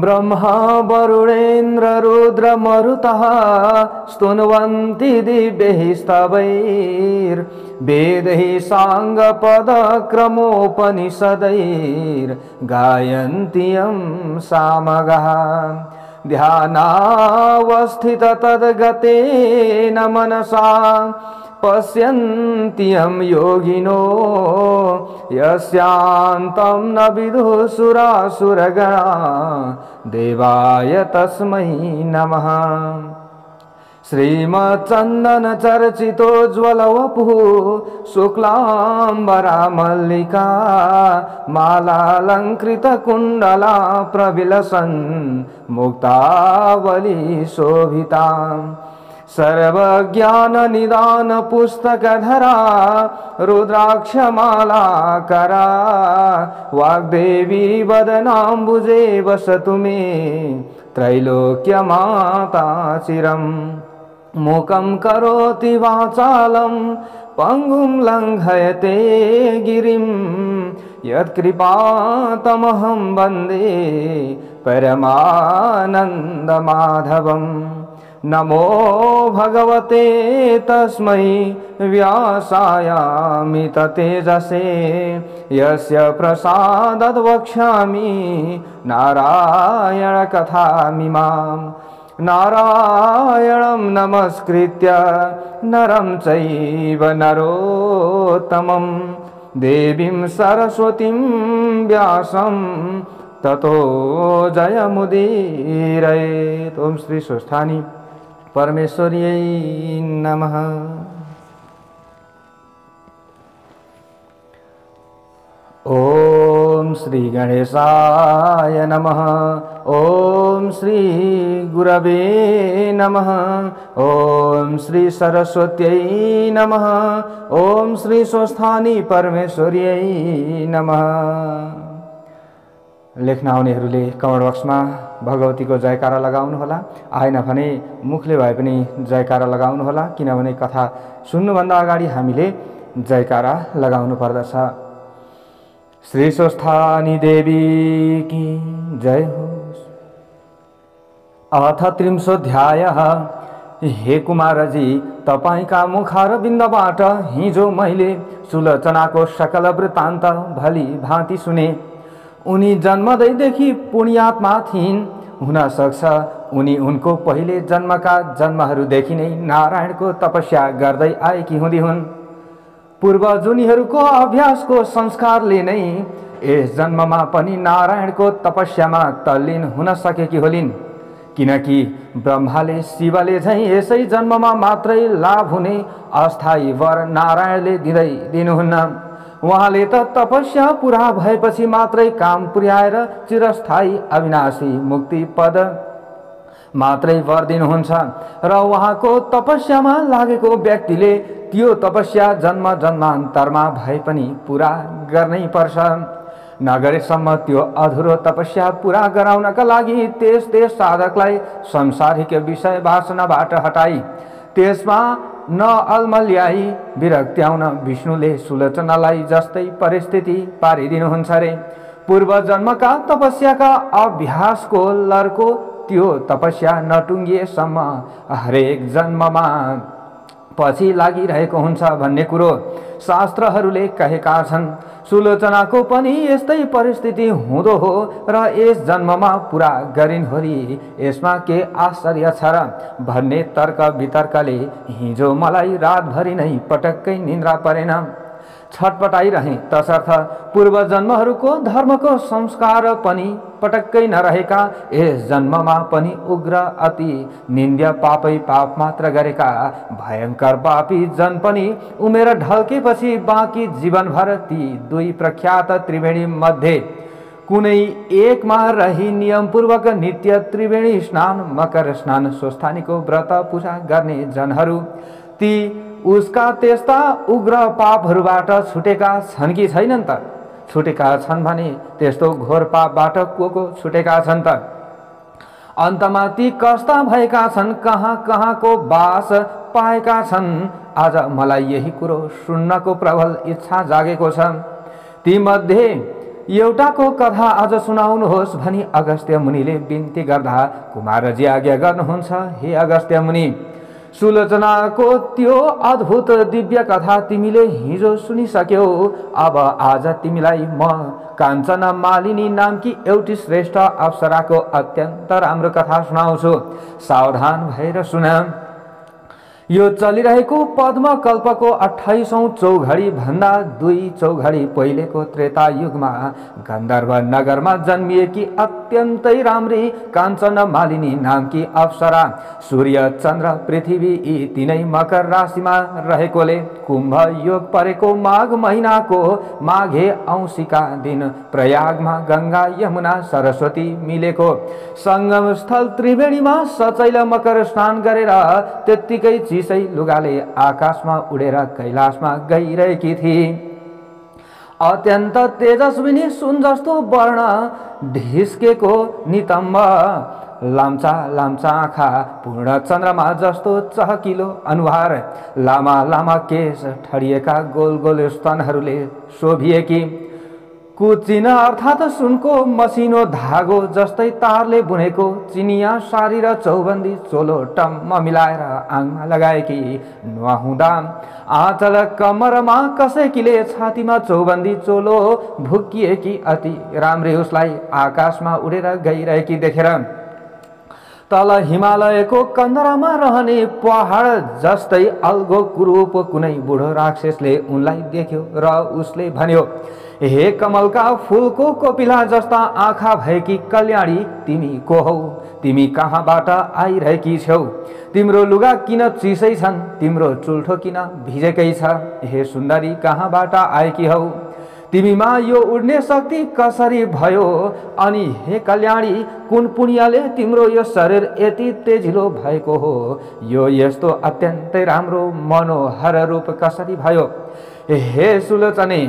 ब्रह्मा वरुणेन्द्र रुद्र मरुतः स्तुन्वन्ति दिव्यैः स्तवैर्वेदैः साङ्गपदक्रमोपनिषदैर्गायन्ति यं सामगाः ध्यानावस्थित तद्गतेन मनसा पश्यन्ति यं योगिनो यस्यान्तं न विदुः सुरासुरगणा देवाय तस्मै नमः। श्रीमच्चन्दन चर्चितोज्ज्वलवपुः शुक्लाम्बरा मल्लिका मालालङ्कृतकुण्डला प्रविलसन् मुक्तावली शोभिता सर्वज्ञाननिदान पुस्तकधरा रुद्राक्षमालाकरा वाग्देवी वदनाम्बुजे वसतु मे त्रैलोक्यमाता चिरम् मूकं करोति वाचालं पङ्गुं लङ्घयते गिरिं यत्कृपातमहं वन्दे परमानन्दमाधवम्। नमो भगवते तस्मै व्यासायामित तेजसे यस्य प्रसादाद् वक्ष्यामि नारायण कथामिमाम्। नारायणं नमस्कृत्य नरं चैव नरोत्तमं देवीं सरस्वतीं व्यासं ततो जयमुदीरयेत्। ओम श्री स्वस्थानी परमेश्वर्यै नमः। ओम श्री गणेशाय नमः। ओम श्री गुरवे नमः। ओम श्री सरस्वत्यै नमः। ओम श्री स्वस्थानी परमेश्वर्यै नमः। लेख्न आउनेहरूले कमेन्ट बक्समा भगवतीको जयकारा लगाउनु होला, आएन भने मुखले भए पनि जयकारा लगाउनु होला, किनभने कथा सुन्नुभन्दा अगाडि हामीले जयकारा लगाउनु पर्दछ। श्री स्वस्थानी देवी की जय होस्। अथ 30 हे कुमारजी, तपाईका मुखारविन्दबाट हिजो मैले सुलोचनाको सकल वृत्तान्त भली भाँति सुने। उनी जन्मदैदेखि पुण्यात्मा थिइन्। हुन सक्छ उनी उनको पहिले जन्मका जन्महरूदेखि नै नारायणको तपस्या गर्दै आएकी हुँदी हुन्। पूर्वजुनीहरूको अभ्यासको संस्कारले नै यस जन्ममा पनि नारायणको तपस्यामा तल्लीन हुन सकेकी होलिन्, किनकि ब्रह्माले शिवले झैं यसै जन्ममा मात्रै लाभ हुने अस्थायी वर नारायणले दिनुहुन्न। उहाँले त तपस्या पूरा भएपछि मात्रै काम पुर्याएर चिरस्थायी अविनाशी मुक्ति पद मात्रै वर दिनुहुन्छ र उहाँको तपस्यामा लागेको व्यक्तिले त्यो तपस्या जन्म जन्मान्तरमा भए पनि पूरा गर्नै पर्छ। नगरेसम्म त्यो अधुरो तपस्या पूरा गराउनका लागि त्यस साधकलाई संसारिक विषय वासनाबाट हटाई त्यसमा न अलमल्याई विरक्त्याउन विष्णुले सुलोचनालाई जस्तै परिस्थिति पारिदिनुहुन्छ रे। पूर्व जन्मका तपस्याका अभ्यासको लर्को त्यो तपस्या नटुङ्गिएसम्म हरेक जन्ममा पछि लागिरहेको हुन्छ भन्ने कुरो शास्त्रहरूले कहेका छन्। सुलोचनाको पनि यस्तै परिस्थिति हुँदो हो र यस जन्ममा पूरा गरिन् होली, यसमा के आश्चर्य छ र भन्ने तर्क वितर्कले हिजो मलाई रातभरि नै पटक्कै निन्द्रा परेन। छटपटाइरहे, तसर्थ पूर्व जन्महरूको धर्मको संस्कार पनि पटक्कै नरहेका यस जन्ममा पनि उग्र अति निन्द्य पापै पाप मात्र गरेका भयंकर पापी जन पनि उमेर ढल्केपछि बाँकी जीवनभर ती दुई प्रख्यात त्रिवेणी मध्ये कुनै एकमा रही नियमपूर्वक नित्य त्रिवेणी स्नान, मकर स्नान, स्वस्थानीको व्रत पूजा गर्ने जनहरू ती उसका त्यस्ता उग्र पापहरूबाट छुटेका छन् कि छैनन् त? छुटेका छन् भने त्यस्तो घोर पापबाट को छुटेका छन् त? अन्तमा ती कस्ता भएका छन्, कहाँ कहाँको बास पाएका छन्। आज मलाई यही कुरो सुन्नको प्रबल इच्छा जागेको छ। तीमध्ये एउटाको कथा आज सुनाउनुहोस् भनी अगस्त्य मुनिले बिन्ती गर्दा कुमारजी आज्ञा गर्नुहुन्छ। हे अगस्त्य मुनि, सुलोचनाको त्यो अद्भुत दिव्य कथा तिमीले हिजो सुनिसक्यौ। अब आज तिमीलाई म काञ्चना मालिनी नामकी एउटी श्रेष्ठ अप्सराको अत्यन्त राम्रो कथा सुनाउँछु। सावधान भएर सुन। यो चलिरहेको पद्म कल्पको 28औं चौघडी भन्दा 2 चौघडी पहिलेको त्रेता युगमा गन्धर्व नगरमा जन्मिएकी अत्यन्तै राम्री काञ्चन मालिनी नामकी अप्सरा सूर्य चन्द्र पृथ्वी यी तीनै मकर राशिमा रहेकोले कुम्भ योग परेको माघ महिनाको माघे औँसीका दिन प्रयागमा गंगा यमुना सरस्वती मिलेको संगम स्थल त्रिवेणीमा सचैल मकर स्नान गरेर त्यत्तिकै चिसै लुगाले आकाशमा उडेर कैलाशमा गइरहेकी थिए। अत्यन्त तेजस्विनी सुन जस्तो वर्ण ढिस्केको नितम्ब लाम्चा लाम्चा आँखा पूर्ण चन्द्रमा जस्तो चहकिलो अनुहार लामा लामा केश ठडिएका गोल गोल स्तनहरूले शोभिएकी कुचिन अर्थात सुनको मसिनो धागो जस्तै तारले बुनेको चिनिया सारी र चौबन्दी चोलो टम्म मिलाएर आङमा लगाएकी नुहाउँदा आँचल कमरमा कसैकीले छातीमा चौबन्दी चोलो भुकिएकी अति राम्री उसलाई आकाशमा उडेर गइरहेकी देखेर तल हिमालयको कन्दरामा रहने पहाड जस्तै अल्गो कुरूप कुनै बुढो राक्षसले उनलाई देख्यो र उसले भन्यो, हे कमलका फूलको कोपिला जस्ता आँखा भएकी कल्याणी, तिमी को हौ? तिमी कहाँबाट आइरहेकी छौ? तिम्रो लुगा किन चिसै छन्? तिम्रो चुल्ठो किन भिजेकै छ? हे सुन्दरी, कहाँबाट आएकी हौ? तिमीमा यो उड्ने शक्ति कसरी भयो? अनि हे कल्याणी, कुन पुण्यले तिम्रो यो शरीर यति तेजिलो भएको हो? यो यस्तो अत्यन्तै राम्रो मनोहर रूप कसरी भयो? हे सुलोचने,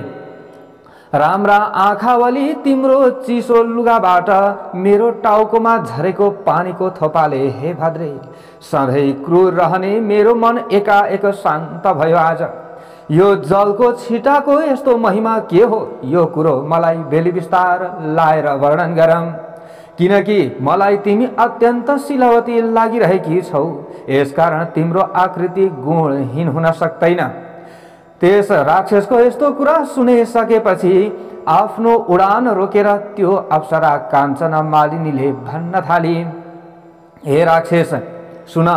राम्रा आँखावाली, तिम्रो चिसो लुगाबाट मेरो टाउकोमा झरेको पानीको थोपाले हे भद्रे सधैँ क्रूर रहने मेरो मन एकाएक शान्त भयो। आज यो जलको छिटाको यस्तो महिमा के हो? यो कुरो मलाई बेली विस्तार लाएर वर्णन गरौँ, किनकि मलाई तिमी अत्यन्त शीलवती लागिरहेकी छौ। यसकारण तिम्रो आकृति गुणहीन हुन सक्दैन। त्यस राक्षसको यस्तो कुरा सुनिसकेपछि आफ्नो उडान रोकेर त्यो अप्सरा काञ्चना मालिनीले भन्न थाली, हे राक्षस, सुन,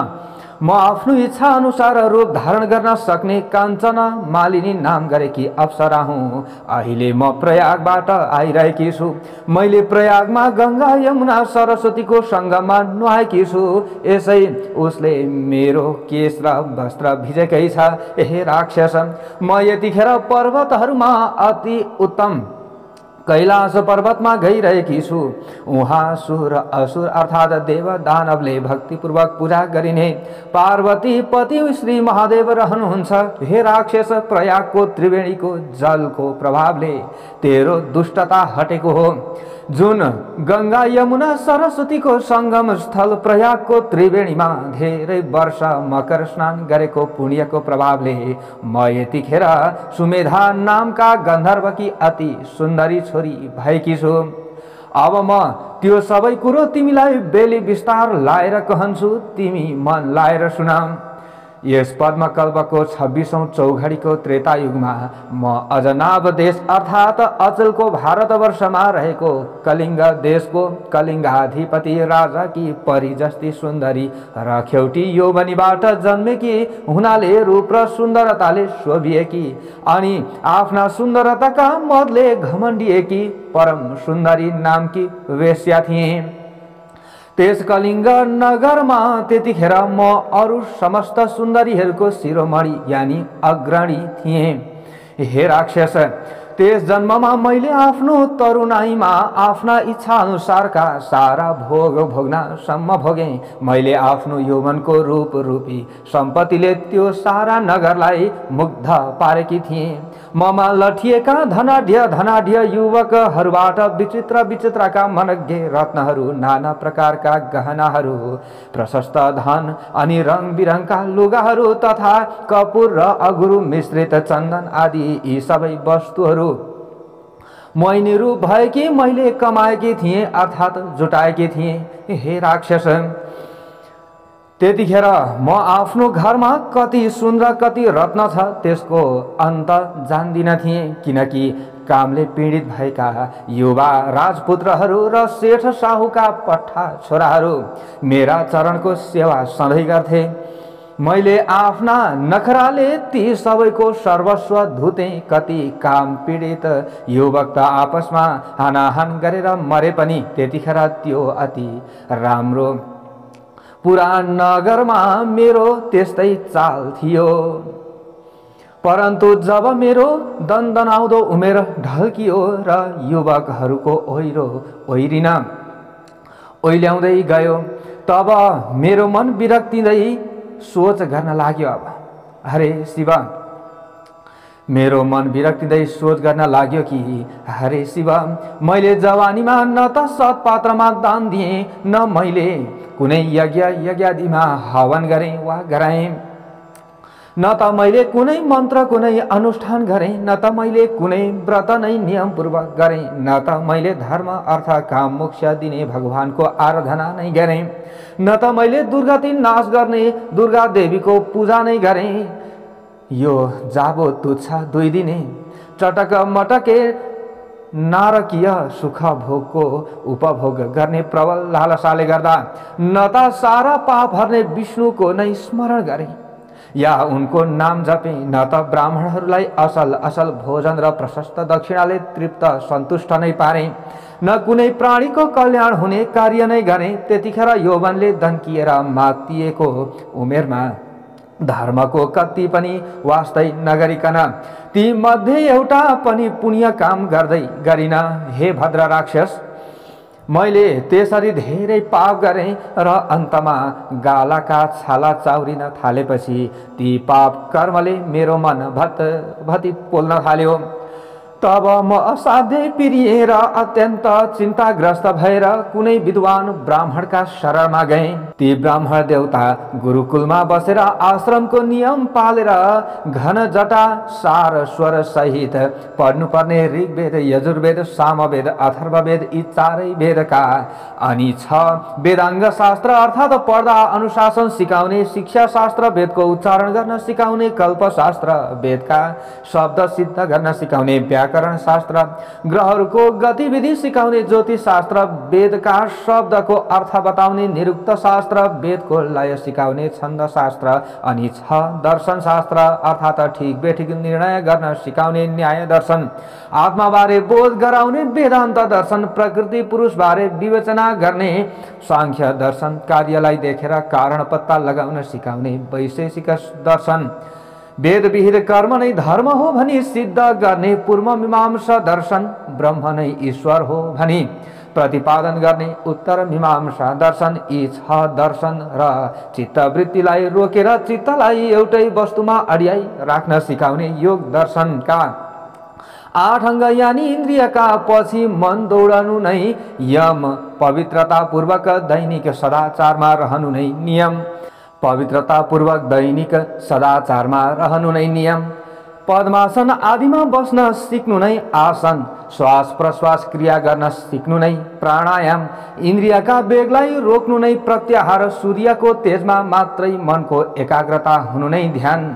म आफ्नो इच्छा अनुसार रूप धारण गर्न सक्ने काञ्चना मालिनी नाम गरेकी अप्सरा हुँ। अहिले म प्रयागबाट आइरहेकी छु। मैले प्रयागमा गंगा यमुना सरस्वतीको सङ्गममा नुहाएकी छु। यसै उसले मेरो केश र वस्त्र भिजेकै छ। हे राक्षस, म यतिखेर पर्वतहरूमा अति उत्तम कैलाश पर्वतमा गइरहेकी छु। उहाँ सुर असुर अर्थात देव दानवले भक्तिपूर्वक पूजा गरिने पार्वती पति श्री महादेव रहनुहुन्छ। हे राक्षस, प्रयागको त्रिवेणीको जलको प्रभावले तेरो दुष्टता हटेको हो। जुन गंगा यमुना सरस्वतीको संगम स्थल प्रयागको त्रिवेणीमा धेरै वर्ष मकर स्नान गरेको पुण्यको प्रभावले म यतिखेर सुमेधा नामका गन्धर्वकी अति सुन्दरी छोरी भएकी छु। अब म त्यो सबै कुरो तिमीलाई बेली विस्तार लाएर कहन्छु, तिमी मन लाएर सुन। यस पद्मकल्पको 26औं चौघडीको त्रेता युगमा म अजनाब देश अर्थात अचलको भारतवर्षमा रहेको कलिङ्ग देशको कलिङ्गाधिपति राजाकी परी जस्ती सुन्दरी र खेउटी यौवनीबाट जन्मेकी हुनाले रूप र सुन्दरताले शोभिएकी अनि आफ्ना सुन्दरताका मदले घमण्डिएकी परम सुन्दरी नामकी वेश्या थिए। त्यस कलिङ्ग नगरमा त्यतिखेर म अरू समस्त सुन्दरीहरूको शिरोमणि यानि अग्रणी थिएँ। हे राक्षस, त्यस जन्ममा मैले आफ्नो तरुणाईमा आफ्ना इच्छा अनुसारका सारा भोग भोग्न सम्म भोगेँ। मैले आफ्नो यौवनको रूप रूपी सम्पत्तिले त्यो सारा नगरलाई मुग्ध पारेकी थिएँ। ममा लठिएका धनाढ्य युवकहरूबाट विचित्र विचित्रका मनज्ञ रत्नहरू, नाना प्रकारका गहनाहरू, प्रशस्त धन अनि रङ बिरङका लुगाहरू तथा कपुर र अगुरु मिश्रित चन्दन आदि यी सबै वस्तुहरू मैनीरू भएकी मैले कमाएकी थिएँ अर्थात् जुटाएकी थिएँ। हे राक्षस, त्यतिखेर म आफ्नो घरमा कति सुन र कति रत्न छ त्यसको अन्त जान्दिन थिएँ, किनकि कामले पीडित भएका युवा राजपुत्रहरू र सेठ साहुका पट्टा छोराहरू मेरा चरणको सेवा सधैँ गर्थे। मैले आफ्ना नखराले ती सबैको सर्वस्व धुते। कति काम पीडित युवक त आपसमा हानाहान गरेर मरे पनि त्यतिखेर त्यो अति राम्रो पुराण नगरमा मेरो त्यस्तै चाल थियो। परन्तु जब मेरो दन्दनाउँदो उमेर ढल्कियो र युवकहरूको ओइरिन ओइल्याउँदै गयो, तब मेरो मन विरक्तिँदै सोच गर्न लाग्यो। अब हरे शिव, मेरो मन विरक्तिँदै सोच गर्न लाग्यो कि हरे शिव, मैले जवानीमा न त सत्पात्रमा दान दिएँ, न मैले कुनै यज्ञादिमा हवन गरेँ वा गराएँ, न त मैले कुनै मन्त्र कुनै अनुष्ठान गरेँ, न त मैले कुनै व्रत नै नियमपूर्वक गरेँ, न त मैले धर्म अर्थ काम मोक्ष दिने भगवानको आराधना नै गरेँ, न त मैले दुर्गति नाश गर्ने दुर्गा देवीको पूजा नै गरेँ। यो जाबो तुच्छ 2 दिने चटक मटके नारकीय सुख भोगको उपभोग गर्ने प्रबल लालसाले गर्दा न त सारा पाप हर्ने विष्णुको नै स्मरण गरे या उनको नाम जपे, न त ब्राह्मणहरूलाई असल भोजन र प्रशस्त दक्षिणाले तृप्त सन्तुष्ट नै पारे, न कुनै प्राणीको कल्याण हुने कार्य नै गरे। त्यतिखेर यौवनले दन्किएर मातिएको उमेरमा धर्मको कति पनि वास्तै नगरिकन ती मध्ये एउटा पनि पुण्य काम गर्दै गरिन। हे भद्र राक्षस, मैले त्यसरी धेरै पाप गरेँ र अन्तमा गालाका छाला चाउरिन थालेपछि ती पाप कर्मले मेरो मन भति पोल्न थाल्यो। तब म असाध्यै पिरिएर अत्यन्त चिन्ताग्रस्त भएर कुनै विद्वान ब्राह्मणका शरणमा गएँ। ती ब्राह्मण देवता गुरुकुलमा बसेर आश्रमको नियम पालेर घन जटा सार स्वर सहित पढ्नुपर्ने ऋग्वेद, यजुर्वेद, सामवेद, अथर्ववेद यी 4 वेदका अनि 6 वेदाङ्ग शास्त्र अर्थात् पर्दा अनुशासन सिकाउने, शिक्षा शास्त्र वेदको उच्चारण गर्न सिकाउने, कल्पशास्त्र वेदका शब्द सिद्ध गर्न सिकाउने, व्याकरण शास्त्र ग्रहहरूको गतिविधि सिकाउने, ज्योतिष शास्त्र वेदका शब्दको अर्थ बताउने, निरुक्त शास्त्र वेदको लय सिकाउने, छन्द शास्त्र अनि 6 दर्शन शास्त्र अर्थात् ठिक बेठिक निर्णय गर्न सिकाउने, न्याय दर्शन आत्माबारे बोध गराउने, वेदान्त दर्शन प्रकृति पुरुष बारे विवेचना गर्ने, सांख्य दर्शन कार्यलाई देखेर कारण पत्ता लगाउन सिकाउने, वैशेषिक दर्शन वेद विहित कर्म नै धर्म हो भनी सिद्ध गर्ने, पूर्व मीमांसा दर्शन ब्रह्म नै ईश्वर हो भनी प्रतिपादन गर्ने, उत्तर मीमांसा दर्शन यी 6 दर्शन र चित्तवृत्तिलाई रोकेर चित्तलाई एउटै वस्तुमा अड्याई राख्न सिकाउने, योग दर्शनका 8 अङ्ग यानी इन्द्रियका पछि मन दौडनु नै यम, पवित्रता पूर्वक दैनिक सदाचारमा रहनु नै नियम, पवित्रता पूर्वक दैनिक सदाचारमा रहनु नै नियम, पद्मासन आदिमा बस्न सिक्नु नै आसन, श्वास प्रश्वास क्रिया गर्न सिक्नु नै प्राणायाम, इन्द्रियका वेगलाई रोक्नु नै प्रत्याहार, सूर्यको तेजमा मात्रै मनको एकाग्रता हुनु नै ध्यान,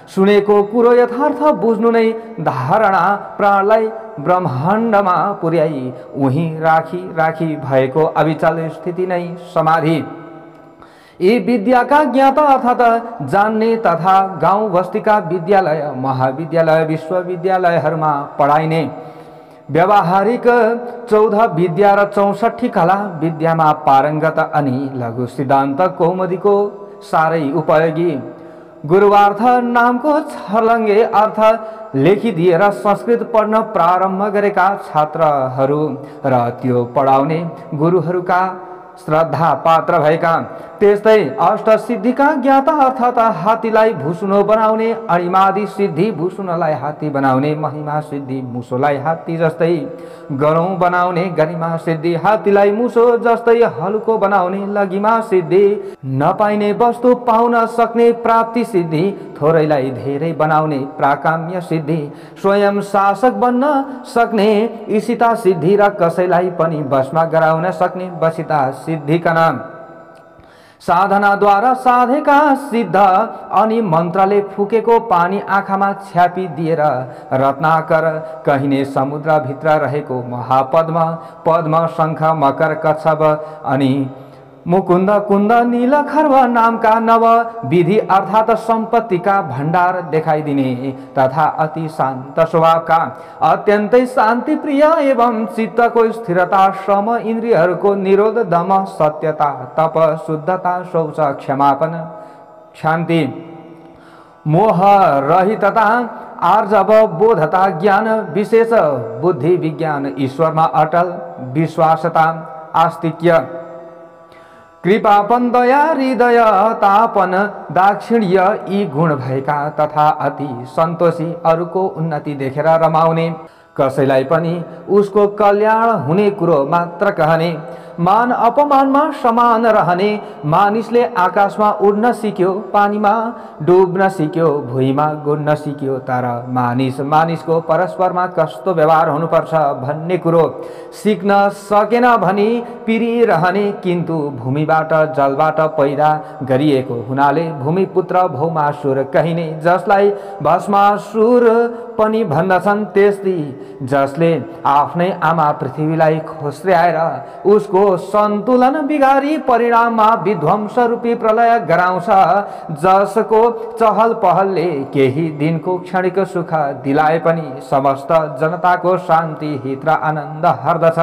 सुनेको कुरो यथार्थ बुझ्नु नै धारणा, प्राणलाई ब्रह्माण्डमा पुर्याई उही राखी भएको अविचल स्थिति नै समाधि। यी विद्याका ज्ञाता अर्थात् जान्ने तथा गाउँ बस्तीका विद्यालय, महाविद्यालय, विश्वविद्यालयहरूमा पढाइने व्यावहारिक 14 विद्या र 64 कला विद्यामा पारङ्गत अनि लघु सिद्धान्त कौमुदीको साह्रै उपयोगी गुरुवार्थ नामको छर्लङ्गे अर्थ लेखिदिएर संस्कृत पढ्न प्रारम्भ गरेका छात्रहरू र त्यो पढाउने गुरुहरूका श्रद्धा पात्र भएका त्यस्तै अष्टसिद्धिका ज्ञाता अर्थात् हात्तीलाई भुसुनो बनाउने, अणिमादि सिद्धि भुसुनोलाई हात्ती बनाउने, महिमा सिद्धि मुसोलाई हात्ती जस्तै गरौँ बनाउने, गरिमा सिद्धि हात्तीलाई मुसो जस्तै हलुको बनाउने, लगिमा सिद्धि नपाइने वस्तु पाउन सक्ने, प्राप्ति सिद्धि थोरैलाई धेरै बनाउने, प्राकाम्य सिद्धि स्वयं शासक बन्न सक्ने, ईशिता सिद्धि र कसैलाई पनि वशमा गराउन सक्ने, वशिता सिद्धिका नाम साधनाद्वारा साधेका सिद्ध, अनि मन्त्रले फुकेको पानी आँखामा छ्यापी दिएर रत्नाकर कहिने समुद्रभित्र रहेको महापद्म, पद्म, शङ्ख, मकर, कच्छप अनि मुकुन्द, कुन्द, नीलखर्व नामका नव विधि अर्थात् सम्पत्तिका भण्डार देखाइदिने तथा अति शान्त स्वभावका, अत्यन्तै शान्ति प्रिय एवं चित्तको स्थिरता, श्रम, इन्द्रियहरूको निरोध, दम, सत्यता, तप, शुद्धता, शौच, क्षमापन, शान्ति, मोह रहितता, आर्जव, बोधता, ज्ञान, विशेष बुद्धि, विज्ञान, ईश्वरमा अटल विश्वासता, आस्तिक्य, कृपापन, दया, हृदय तापन, दाक्षिण्य यी गुण भएका तथा अति सन्तोषी, अरूको उन्नति देखेर रमाउने, कसैलाई पनि उसको कल्याण हुने कुरो मात्र कहने, मान अपमानमा समान रहने, मानिसले आकाशमा उड्न सिक्यो, पानीमा डुब्न सिक्यो, भुइँमा गुड्न सिक्यो, तर मानिसको परस्परमा कस्तो व्यवहार हुनुपर्छ भन्ने कुरो सिक्न सकेन भनी पिरिरहने, किन्तु भूमिबाट जलबाट पैदा गरिएको हुनाले भूमिपुत्र भौमासुर कहिने, जसलाई भस्मासुर पनि भन्दछन्, त्यस्तै जसले आफ्नै आमा पृथ्वीलाई खोस्र्याएर उसको सन्तुलन बिगारी परिणाममा विध्वंस रूपी प्रलय गराउँछ, जसको चहल पहलले केही दिनको क्षणिक सुख दिलाए पनि समस्त जनताको शान्ति, हित र आनन्द हर्दछ,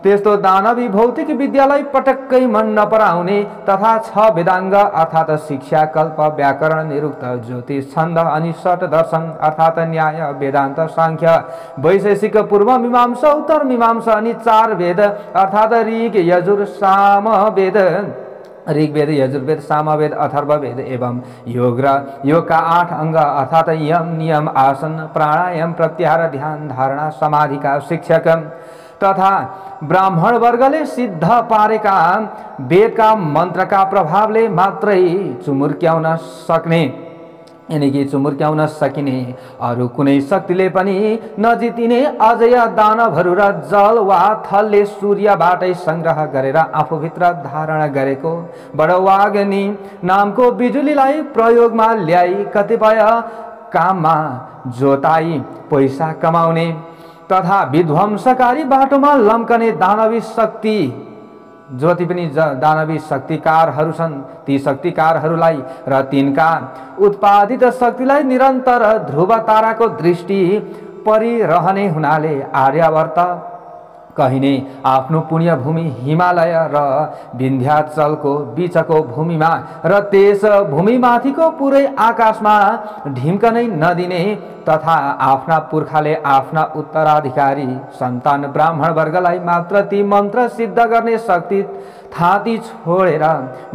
त्यस्तो दानवी भौतिक विद्यालाई पटक्कै मन नपराउने तथा छ वेदाङ्ग अर्थात् शिक्षा, कल्प, व्याकरण, निरुक्त, ज्योतिष, छन्द अनि षट दर्शन अर्थात् न्याय, वेदान्त, सांख्य, वैशेषिक, पूर्व मीमांसा, उत्तर मीमांसा अनि चार वेद अर्थात् ऋग, यजुर, साम वेद, ऋग्वेद, यजुर्वेद, सामवेद, अथर्ववेद एवं योग र योगका 8 अङ्ग अर्थात् यम, नियम, आसन, प्राणायाम, प्रत्याहार, ध्यान, धारणा, समाधिका शिक्षक तथा ब्राह्मण वर्गले सिद्ध पारेका वेदका मन्त्रका प्रभावले मात्रै चुमुर्क्याउन सक्ने, यानी कि चुमुर्क्याउन सकिने, अरू कुनै शक्तिले पनि नजितिने अजय दानवहरू र जल वा थलले सूर्यबाटै संग्रह गरेर आफूभित्र धारण गरेको बडवाग्नि नामको बिजुलीलाई प्रयोगमा ल्याई कतिपय काममा जोताई पैसा कमाउने तथा विध्वंसकारी बाटोमा लम्कने दानवी शक्ति, जति पनि दानवी शक्तिकारहरू छन् ती शक्तिकारहरूलाई र तिनका उत्पादित शक्तिलाई निरन्तर ध्रुव ताराको दृष्टि परिरहने हुनाले आर्यावर्त कहिने आफ्नो पुण्य भूमि हिमालय र विन्ध्याचलको बीचको भूमिमा र त्यस भूमिमाथिको पुरै आकाशमा ढिम्कनै नदिने तथा आफ्ना पुर्खाले आफ्ना उत्तराधिकारी सन्तान ब्राह्मण वर्गलाई मात्र ती मन्त्र सिद्ध गर्ने शक्ति थाती छोडेर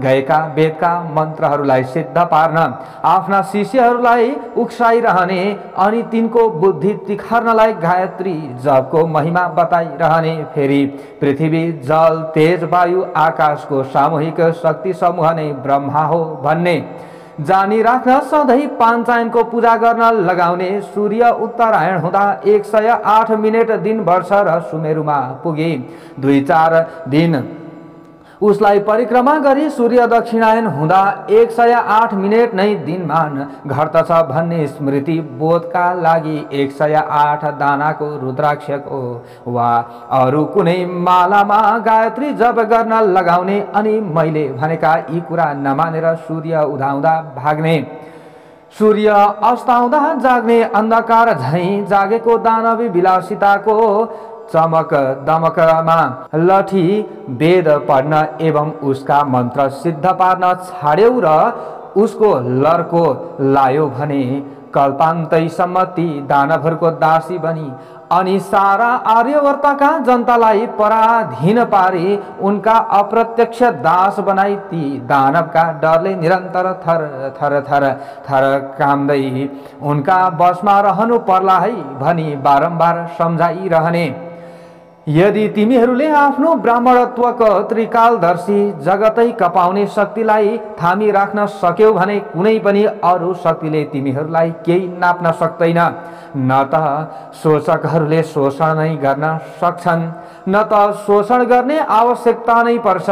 गएका वेदका मन्त्रहरूलाई सिद्ध पार्न आफ्ना शिष्यहरूलाई उक्साइरहने अनि तिनको बुद्धि तिखार्नलाई गायत्री जपको महिमा बताइरहने, फेरि पृथ्वी, जल, तेज, वायु, आकाशको सामूहिक शक्ति समूह नै ब्रह्मा हो भन्ने जानी राख्न सधैँ पाञ्चायनको पूजा गर्न लगाउने, सूर्य उत्तरायण हुँदा 108 मिनेट दिन वर्ष र सुमेरुमा पुगे 2-4 दिन उसलाई परिक्रमा गरी सूर्य दक्षिणायन हुँदा 108 मिनेट नै दिनमान घट्दछ भन्ने स्मृति बोधका लागि 108 दानाको रुद्राक्षको वा अरू कुनै मालामा गायत्री जप गर्न लगाउने अनि मैले भनेका यी कुरा नमानेर सूर्य उदाउँदा भाग्ने, सूर्य अस्ताउँदा जाग्ने, अन्धकार झैं जागेको दानवी विलासिताको चमक दमकमा लठी वेद पढ्न एवं उसका मन्त्र सिद्ध पार्न छाड्यौ र उसको लर्को लायो भने कल्पान्तैसम्म ती दानवहरूको दासी बनी अनि सारा आर्यवर्तका जनतालाई पराधीन पारी उनका अप्रत्यक्ष दास बनाई ती दानवका डरले निरन्तर थर थर थर थर काम्दै उनका बसमा रहनु पर्ला है भनी बारम्बार सम्झाइरहने। यदि तिमीहरूले आफ्नो ब्राह्मणत्वको त्रिकालदर्शी जगतै कपाउने शक्तिलाई थामी राख्न सक्यौ भने कुनै पनि अरू शक्तिले तिमीहरूलाई केही नाप्न सक्दैन। न त शोषकहरूले शोषण नै गर्न सक्छन् न त शोषण गर्ने आवश्यकता नै पर्छ।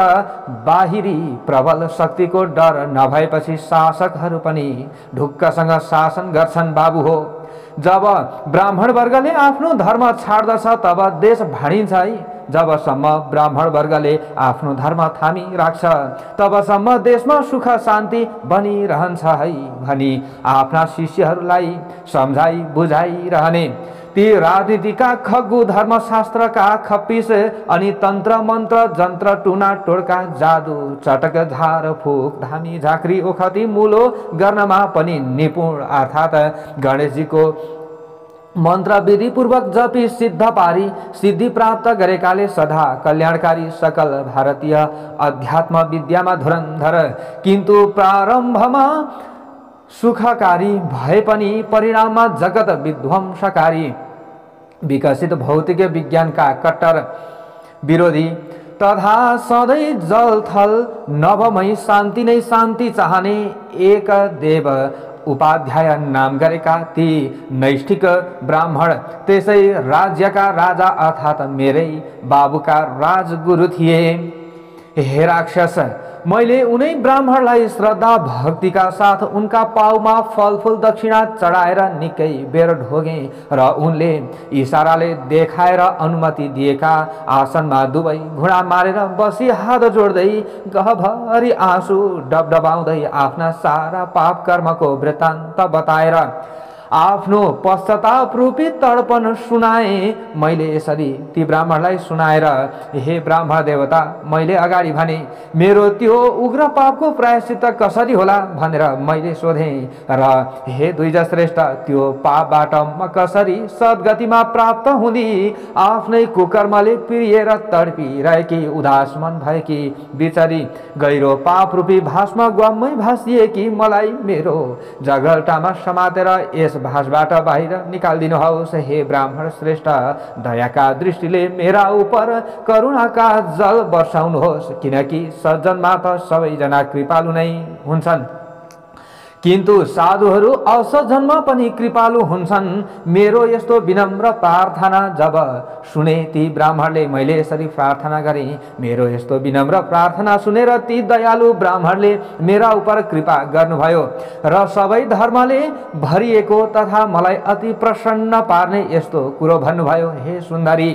बाहिरी प्रबल शक्तिको डर नभएपछि शासकहरू पनि ढुक्कसँग शासन गर्छन् बाबु हो। जब ब्राह्मण वर्गले आफ्नो धर्म छाड्दछ तब देश भाँडिन्छ है। जबसम्म ब्राह्मण वर्गले आफ्नो धर्म थामी राख्छ तबसम्म देशमा सुख शान्ति बनिरहन्छ है भनी आफ्ना शिष्यहरूलाई सम्झाइ बुझाइरहने। ती राजनीतिका खग्गु धर्मशास्त्रका खप्पिस अनि तन्त्र मन्त्र जन्त्र टुना टोड्का जादु चटक झार फुक धामी झाँक्री ओखती मुलो गर्नमा पनि निपुण अर्थात् गणेशजीको मन्त्र विधिपूर्वक जपी सिद्ध पारी सिद्धि प्राप्त गरेकाले सदा कल्याणकारी सकल भारतीय अध्यात्म विद्यामा धुरन्धर किन्तु प्रारम्भमा सुखकारी भए पनि परिणाममा जगत विध्वंसकारी विकसित भौतिक विज्ञानका कट्टर विरोधी तथा सधैँ जलथल नभमै शान्ति नै शान्ति चाहने एक देव उपाध्याय नाम गरेका ती नैष्ठिक ब्राह्मण त्यसै राज्यका राजा अर्थात् मेरै बाबुका राजगुरु थिए। हे राक्षस, मैले उनै ब्राह्मणलाई श्रद्धा भक्तिका साथ उनका पाउमा फलफुल दक्षिणा चढाएर निकै बेर ढोगे र उनले इसाराले देखाएर अनुमति दिएका आसनमा दुवै घुँडा मारेर बसी हात जोड्दै गहभरि आँसु डबडबाउँदै आफ्ना सारा पाप कर्मको वृत्तान्त बताएर आफ्नो पश्चाताप रूपी तडपन सुनाए। मैले यसरी ती ब्राह्मणलाई सुनाएर हे ब्राह्मण देवता, मैले अगाडि भने मेरो त्यो उग्र पापको प्रायश्चित्त कसरी होला भनेर मैले सोधेँ र हे द्विजश्रेष्ठ, त्यो पापबाट म कसरी सद्गतिमा प्राप्त हुँदी आफ्नै कुकर्मले पिरिएर तडपिरहेकी उदास मन भएकी बिचरी गहिरो पाप रूपी भासमा ग्वाममै भासिएकी मलाई मेरो जगल्टामा समातेर यस भासबाट बाहिर निकालिदिनुहोस्। हे ब्राह्मण श्रेष्ठ, दयाका दृष्टिले मेरा उपर करुणाका जल वर्षाउनुहोस्, किनकि सज्जनमा त सबैजना कृपालु नै हुन्छन् किन्तु साधुहरू असज्जनमा पनि कृपालु हुन्छन्। मेरो यस्तो विनम्र प्रार्थना जब सुने ती ब्राह्मणले, मैले यसरी प्रार्थना गरेँ, मेरो यस्तो विनम्र प्रार्थना सुनेर ती दयालु ब्राह्मणले मेरा उपर कृपा गर्नुभयो र सबै धर्मले भरिएको तथा मलाई अति प्रसन्न पार्ने यस्तो कुरो भन्नुभयो। हे सुन्दरी,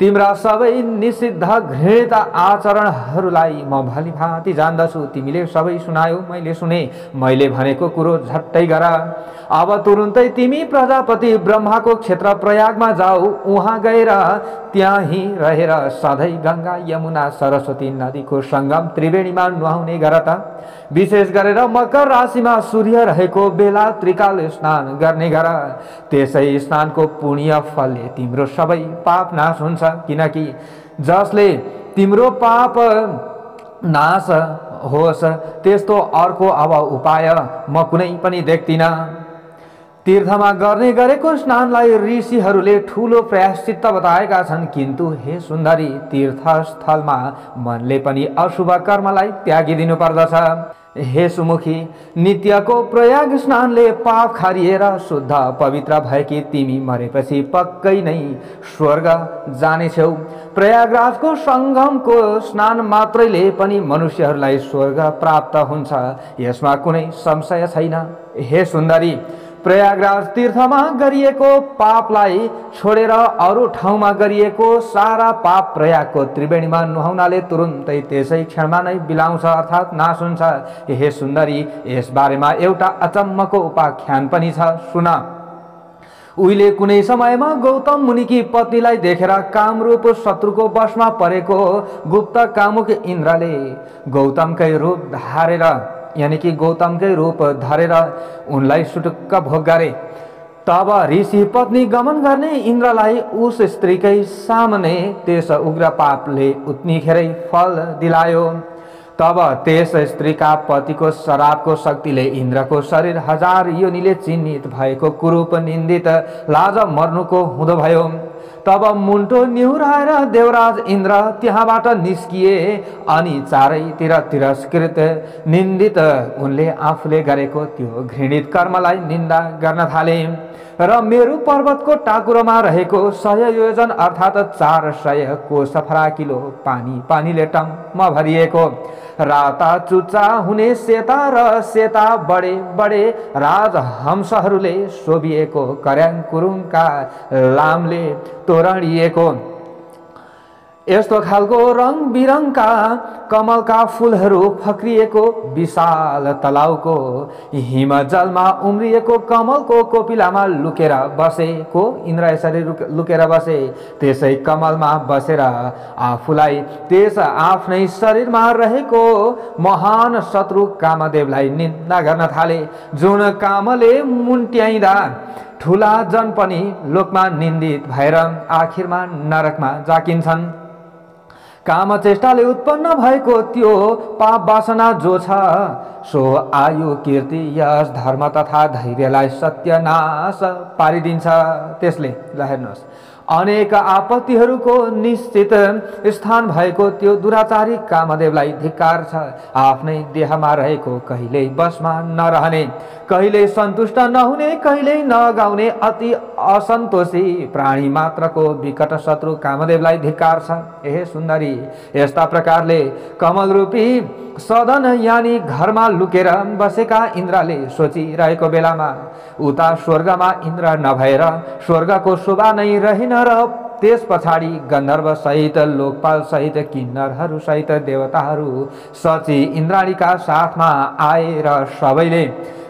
तिम्रा सबै निषिद्ध घृणित आचरणहरूलाई म भलीभाँति जान्दछु। तिमीले सबै सुनायौ, मैले सुने। मैले भनेको कुरो झट्टै गर। अब तुरुन्तै तिमी प्रजापति ब्रह्माको क्षेत्र प्रयागमा जाऊ। उहाँ गएर त्यहीँ रहेर सधैँ गङ्गा यमुना सरस्वती नदीको सङ्गम त्रिवेणीमा नुहाउने गर त। विशेष गरेर मकर राशिमा सूर्य रहेको बेला त्रिकाल स्नान गर्ने गर। त्यसै स्नानको पुण्य फलले तिम्रो सबै पाप नाश हुन्छ, किनकि जसले तिम्रो पाप नाश होस् त्यस्तो अर्को अब उपाय म कुनै पनि देख्दिन। तीर्थमा गर्ने गरेको स्नानलाई ऋषिहरूले ठुलो प्रायश्चित्त बताएका छन्, किन्तु हे सुन्दरी, तीर्थस्थलमा मनले पनि अशुभ कर्मलाई त्यागिदिनु पर्दछ। हे सुमुखी, नित्यको प्रयाग स्नानले पाप खारिएर शुद्ध पवित्र भएकी तिमी मरेपछि पक्कै नै स्वर्ग जानेछौ। प्रयागराजको सङ्गमको स्नान मात्रैले पनि मनुष्यहरूलाई स्वर्ग प्राप्त हुन्छ, यसमा कुनै संशय छैन। हे सुन्दरी, प्रयागराज तीर्थमा गरिएको पापलाई छोडेर अरू ठाउँमा गरिएको सारा पाप प्रयागको त्रिवेणीमा नुहाउनाले तुरुन्तै त्यसै क्षणमा नै बिलाउँछ, अर्थात् नाश हुन्छ। हे सुन्दरी, यस बारेमा एउटा अचम्मको उपाख्यान पनि छ, सुन। उहिले कुनै समयमा गौतम मुनिकी पत्नीलाई देखेर कामरूप शत्रुको वशमा परेको गुप्त कामुक इन्द्रले गौतमकै रूप धारेर यानी कि गौतमकै रूप धरेर उनलाई सुटुक्क भोग गरे। तब ऋषि पत्नी गमन गर्ने इन्द्रलाई उस स्त्रीकै सामने त्यस उग्र पापले उत्निखेरै फल दिलायो। तब त्यस स्त्रीका पतिको शराबको शक्तिले इन्द्रको शरीर 1000 योनिले चिन्हित भएको कुरूप निन्दित लाज मर्नुको हुँदो भयो। तब मुन्टो निहुराएर देवराज इन्द्र त्यहाँबाट निस्किए अनि चारैतिर तिरस्कृत निन्दित उनले आफूले गरेको त्यो घृणित कर्मलाई निन्दा गर्न थाले र मेरु पर्वतको टाकुरोमा रहेको 100 योजन अर्थात् 400 कोस फराकिलो पानीले टम्म भरिएको राता चुच्चा हुने सेता र सेता बडे बडे राजहंसहरूले शोभिएको कर्याङ कुरुङका लामले तोरणिएको यस्तो खालको रङ बिरङका कमलका फुलहरू फक्रिएको विशाल तलाउको हिमजलमा उम्रिएको कमलको कोपिलामा लुकेर बसेको इन्द्र यसरी लुकेर बसे। त्यसै कमलमा बसेर आफूलाई त्यस आफ्नै शरीरमा रहेको महान शत्रु कामदेवलाई निन्दा गर्न थाले। जुन कामले मुन्ट्याइँदा ठुला जन पनि लोकमा निन्दित भएर आखिरमा नरकमा जाकिन्छन्। कामचेष्टाले उत्पन्न भएको त्यो पाप वासना जो छ सो आयु कीर्ति यश धर्म तथा धैर्यलाई सत्यनाश पारिदिन्छ। त्यसले ल हेर्नुहोस् अनेक आपत्तिहरूको निश्चित स्थान भएको त्यो दुराचारी कामदेवलाई धिक्कार छ। आफ्नै देहमा रहेको कहिल्यै बसमा नरहने, कहिल्यै सन्तुष्ट नहुने, कहिल्यै नगाउने अति असन्तोषी प्राणी मात्रको विकट शत्रु कामदेवलाई धिक्कार छ। हे सुन्दरी, यस्ता प्रकारले कमलरूपी सदन यानी घरमा लुकेर बसेका इन्द्रले सोचिरहेको बेलामा उता स्वर्गमा इन्द्र नभएर स्वर्गको शोभा नै रहेन र त्यस पछाडि गन्धर्व सहित लोकपाल सहित किन्नरहरू सहित देवताहरू सची इन्द्राणीका साथमा आए र सबैले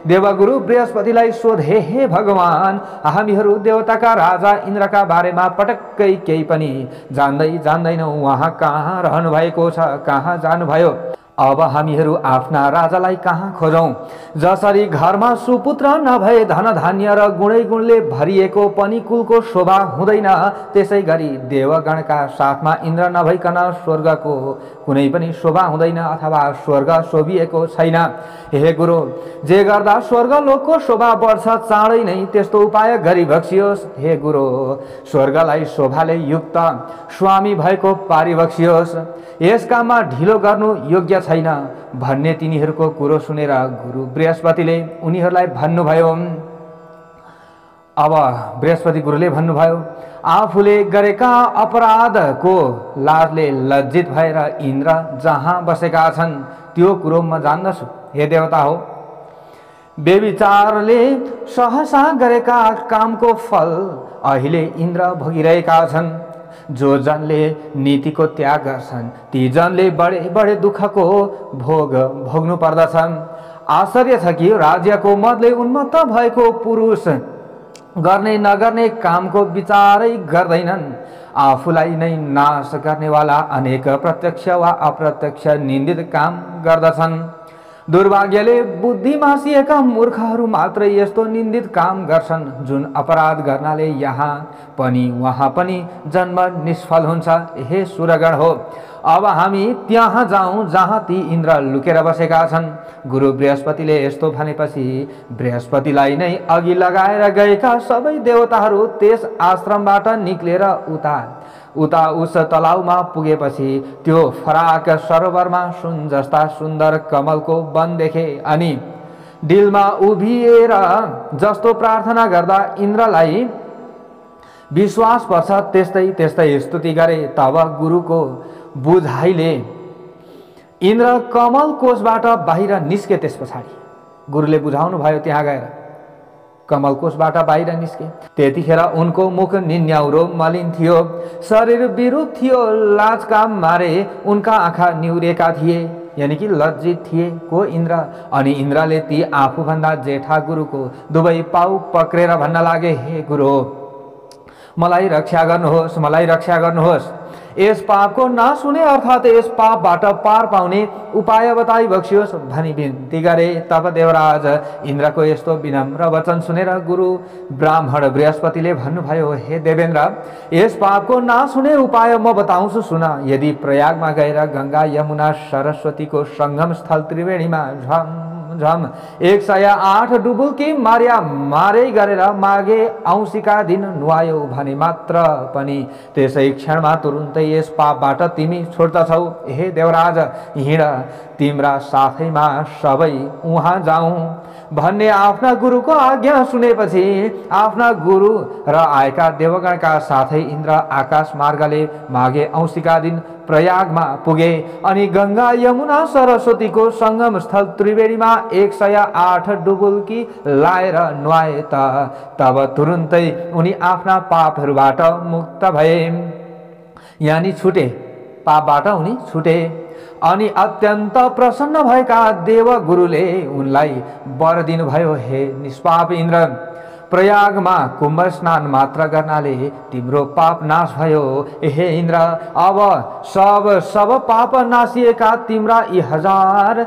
देवगुरु बृहस्पतिलाई सोधे, हे भगवान, हामीहरू देवताका राजा इन्द्रका बारेमा पटक्कै केही पनि जान्दैनौँ। उहाँ कहाँ रहनु भएको छ, कहाँ जानुभयो? अब हामीहरू आफ्ना राजालाई कहाँ खोजौं? जसरी घरमा सुपुत्र नभए धन धान्य र गुणै गुणले भरिएको पनि कुलको शोभा हुँदैन, त्यसै गरी देवगणका साथमा इन्द्र नभइकन स्वर्गको कुनै पनि शोभा हुँदैन अथवा स्वर्ग शोभिएको छैन। हे गुरु, जे गर्दा स्वर्ग लोकको शोभा बढ्छ चाँडै नै त्यस्तो उपाय गरी बक्सियोस्। हे गुरु, स्वर्गलाई शोभाले युक्त स्वामी भएको पारिबक्सियोस्। यस काममा ढिलो गर्नु योग्य छैन भन्ने तिनीहरूको कुरो सुनेर गुरु बृहस्पतिले उनीहरूलाई भन्नुभयो। अब बृहस्पति गुरुले भन्नुभयो, आफूले गरेका अपराधको लाजले लज्जित भएर इन्द्र जहाँ बसेका छन् त्यो कुरो म जान्दछु। हे देवता हो, बेविचारले सहसा गरेका कामको फल अहिले इन्द्र भोगिरहेका छन्। जो जनले नीतिको त्याग गर्छन् ती जनले बडे बडे दुःखको भोग भोग्नु पर्दछन्। आश्चर्य छ कि राज्यको मदले उन्मत्त भएको पुरुष गर्ने नगर्ने कामको विचारै गर्दैनन्। आफूलाई नै नाश गर्नेवाला अनेक प्रत्यक्ष वा अप्रत्यक्ष निन्दित काम गर्दछन्। दुर्भाग्यले बुद्धि मासिएका मूर्खहरू मात्रै यस्तो निन्दित काम गर्छन्, जुन अपराध गर्नाले यहाँ पनि वहाँ पनि जन्म निष्फल हुन्छ। हे सुरगण हो, अब हामी त्यहाँ जाउँ जहाँ ती इन्द्र लुकेर बसेका छन्। गुरु बृहस्पतिले यस्तो भनेपछि बृहस्पतिलाई नै अघि लगाएर गएका सबै देवताहरू त्यस आश्रमबाट निक्लेर उता उस तलाउमा पुगेपछि त्यो फराक सरोवरमा सुन जस्ता सुन्दर कमलको वन देखे अनि दिलमा उभिएर जस्तो प्रार्थना गर्दा इन्द्रलाई विश्वास पर्छ त्यस्तै स्तुति गरे। तब गुरुको बुझाइले इन्द्र कमल कोषबाट बाहिर निस्के। त्यस पछाडि गुरुले बुझाउनु भयो, त्यहाँ गएर कमल कोषबाट बाहिर निस्के। त्यतिखेर उनको मुख निन्याउरो मलिन थियो, शरीर विरूप थियो, लाजका मारे उनका आँखा निहुरेका थिए, यानी कि लज्जित थिए को इन्द्र। अनि इन्द्रले ती आफूभन्दा जेठा गुरुको दुवै पाउ पक्रेर भन्न लागे, हे गुरु, मलाई रक्षा गर्नुहोस्, मलाई रक्षा गर्नुहोस्। यस पापको नाश हुने अर्थात् यस पापबाट पार पाउने उपाय बताइ बक्सियोस् भनी बिन्ती गरे। तब देवराज इन्द्रको यस्तो विनम्र वचन सुनेर गुरु ब्राह्मण बृहस्पतिले भन्नुभयो, हे देवेन्द्र, यस पापको नाश हुने उपाय म बताउँछु सुन। यदि प्रयागमा गएर गंगा यमुना सरस्वतीको संगम स्थल त्रिवेणीमा झम 108 डुबुल्की मारे गरेर माघे औँसीका दिन नुहायौ भने मात्र पनि त्यसै क्षणमा तुरुन्तै यस पापबाट तिमी छुट्दछौ। हे देवराज, हिँड, तिम्रा साथैमा सबै उहाँ जाउँ भन्ने आफ्ना गुरुको आज्ञा सुनेपछि आफ्ना गुरु र आएका देवगणका साथै इन्द्र आकाश मार्गले माघे औँसीका दिन प्रयागमा पुगे अनि गंगा यमुना सरस्वतीको संगम स्थल त्रिवेणीमा 108 डुबुल्की लाएर नुहाए। तब तुरुन्तै उनी आफ्ना पापहरूबाट मुक्त भए, यानी छुटे, पापबाट उनी छुटे। अनि अत्यन्त प्रसन्न भएका देव गुरुले उनलाई वर दिनुभयो, हे निष्पाप इन्द्र, प्रयागमा कुम्भ स्नान मात्र गर्नाले तिम्रो पाप नाश भयो। हे इन्द्र, अब सब पाप नासिएका तिम्रा यी 1000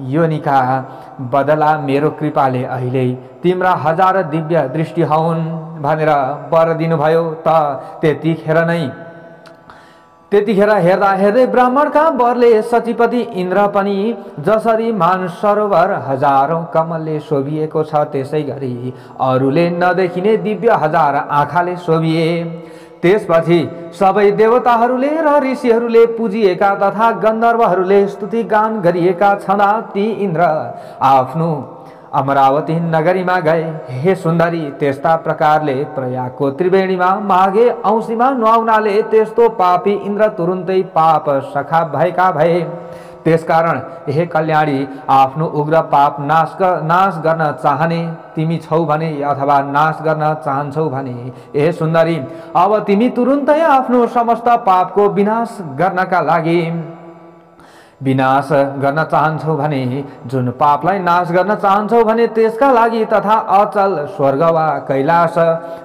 योनिका बदला मेरो कृपाले अहिले तिम्रा 1000 दिव्य दृष्टि हौन् भनेर वर दिनुभयो। त्यतिखेर हेर्दा हेर्दै ब्राह्मणका वरले सचिपति इन्द्र पनि जसरी मानसरोवर हजारौं कमलले शोभिएको छ त्यसै गरी अरूले नदेखिने दिव्य 1000 आँखाले शोभिए। त्यसपछि सबै देवताहरूले र ऋषिहरूले पुजिएका तथा गन्धर्वहरूले स्तुति गान गरिएका छँदा ती इन्द्र आफ्नो अमरावती नगरीमा गए। हे सुन्दरी, त्यस्ता प्रकारले प्रयागको त्रिवेणीमा माघे औँसीमा नुहाउनाले त्यस्तो पापी इन्द्र तुरुन्तै पाप सखा भएका भए। त्यसकारण हे कल्याणी, आफ्नो उग्र पाप नाश गर्न चाहने तिमी छौ भने अथवा नाश गर्न चाहन्छौ भने हे सुन्दरी, अब तिमी तुरुन्तै आफ्नो समस्त पापको विनाश गर्न चाहन्छौ भने, जुन पापलाई नाश गर्न चाहन्छौ भने त्यसका लागि तथा अचल स्वर्ग वा कैलाश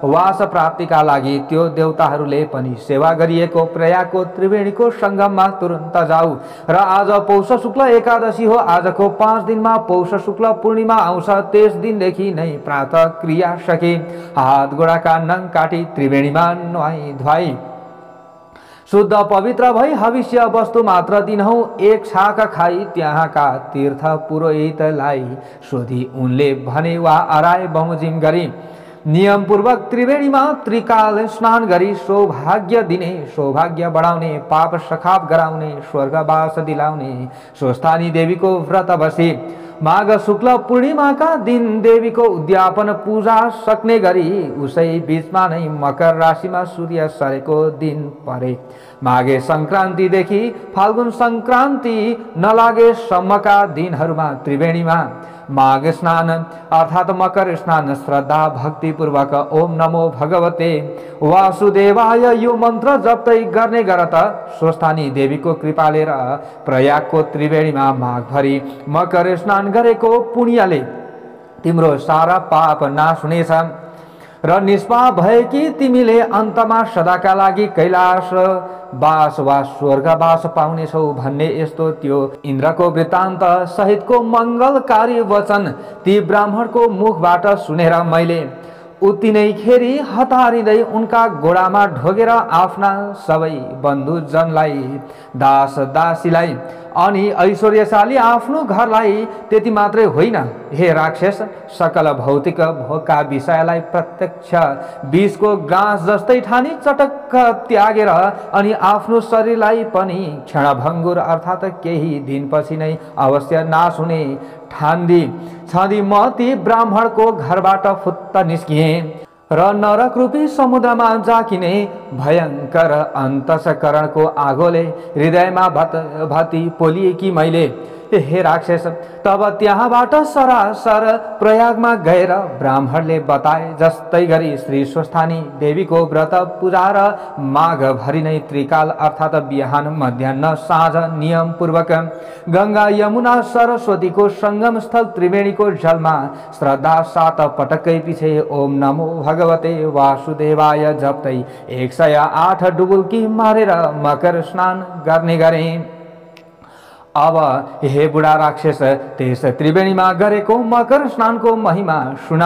वास प्राप्तिका लागि त्यो देवताहरूले पनि सेवा गरिएको प्रयागको त्रिवेणीको संगममा तुरुन्त जाऊ। र आज पौष शुक्ल एकादशी हो। आजको 5 दिनमा पौष शुक्ल पूर्णिमा आउँछ। त्यस दिनदेखि नै प्रातः क्रिया सके हात गोडाका नङ काटी त्रिवेणीमा नुहाई धुवाई शुद्ध पवित्र भई हविष्य वस्तु मात्र दिनहौ। 1 छाक खाई त्यहाँका तीर्थ पुरोहितलाई सोधी उनले भने वा अराय बमोजिम गरी नियम पूर्वक त्रिवेणीमा त्रिकाल स्नान गरी सौभाग्य दिने, सौभाग्य बढाउने, पाप सखाप गराउने, स्वर्गवास दिलाउने स्वस्थानी देवीको व्रत बसी माघ शुक्ल पूर्णिमाका दिन देवीको उद्यापन पूजा सक्ने गरी उसै बीचमा नै मकर राशिमा सूर्य सरेको दिन परे माघे संक्रान्तिदेखि फाल्गुन संक्रान्ति नलागे सम्मका दिनहरूमा त्रिवेणीमा माघ स्नान अर्थात मकर स्नान श्रद्धा भक्ति पूर्वक ओम नमो भगवते वासुदेवाय यो मन्त्र जप्दै गर्ने गरत स्वस्थानी देवीको कृपाले र प्रयागको त्रिवेणीमा माघभरि मकर स्नान गरेको पुण्यले तिम्रो सारा पाप नाश हुनेछ र निष्पाप भएकी तिमीले अन्तमा सदाका लागि कैलाश वास वा स्वर्गवास पाउनेछौ भन्ने यस्तो त्यो इन्द्रको वृत्तान्त सहितको मङ्गलकारी वचन ती ब्राह्मणको मुखबाट सुनेर मैले उत्तिनैखेरि हतारिँदै उनका गोडामा ढोगेर आफ्ना सबै बन्धुजनलाई दास दासीलाई अनि ऐश्वर्यशाली आफ्नो घरलाई त्यति मात्रै होइन, हे राक्षस, सकल भौतिक भोगका विषयलाई प्रत्यक्ष विषको गाँस जस्तै ठानी चटक्क त्यागेर अनि आफ्नो शरीरलाई पनि क्षणभङ्गुर अर्थात् केही दिनपछि नै अवश्य नाश हुने ठान्दी छँदी म ती ब्राह्मणको घरबाट फुत्त निस्किएँ र नरक रूपी समुद्रमा जाकिने भयंकर अन्तस्करणको आगोले हृदयमा भती पोलिएकी मैले हे राक्षस, तब त्यहाँबाट सरासर प्रयागमा गएर ब्राह्मणले बताए जस्तै गरी श्री स्वस्थानी देवीको व्रत पूजा र माघभरि नै त्रिकाल अर्थात् बिहान मध्याह्न साँझ नियम पूर्वक गंगा यमुना सरस्वतीको संगम स्थल त्रिवेणीको जलमा श्रद्धा साथ पटक्कै पछि ओम नमो भगवते वासुदेवाय जप्दै 108 डुबुल्की मारेर मकर स्नान गर्ने गरे। अब हे बुढा राक्षस, त्यस त्रिवेणीमा गरेको मकर स्नानको महिमा सुन।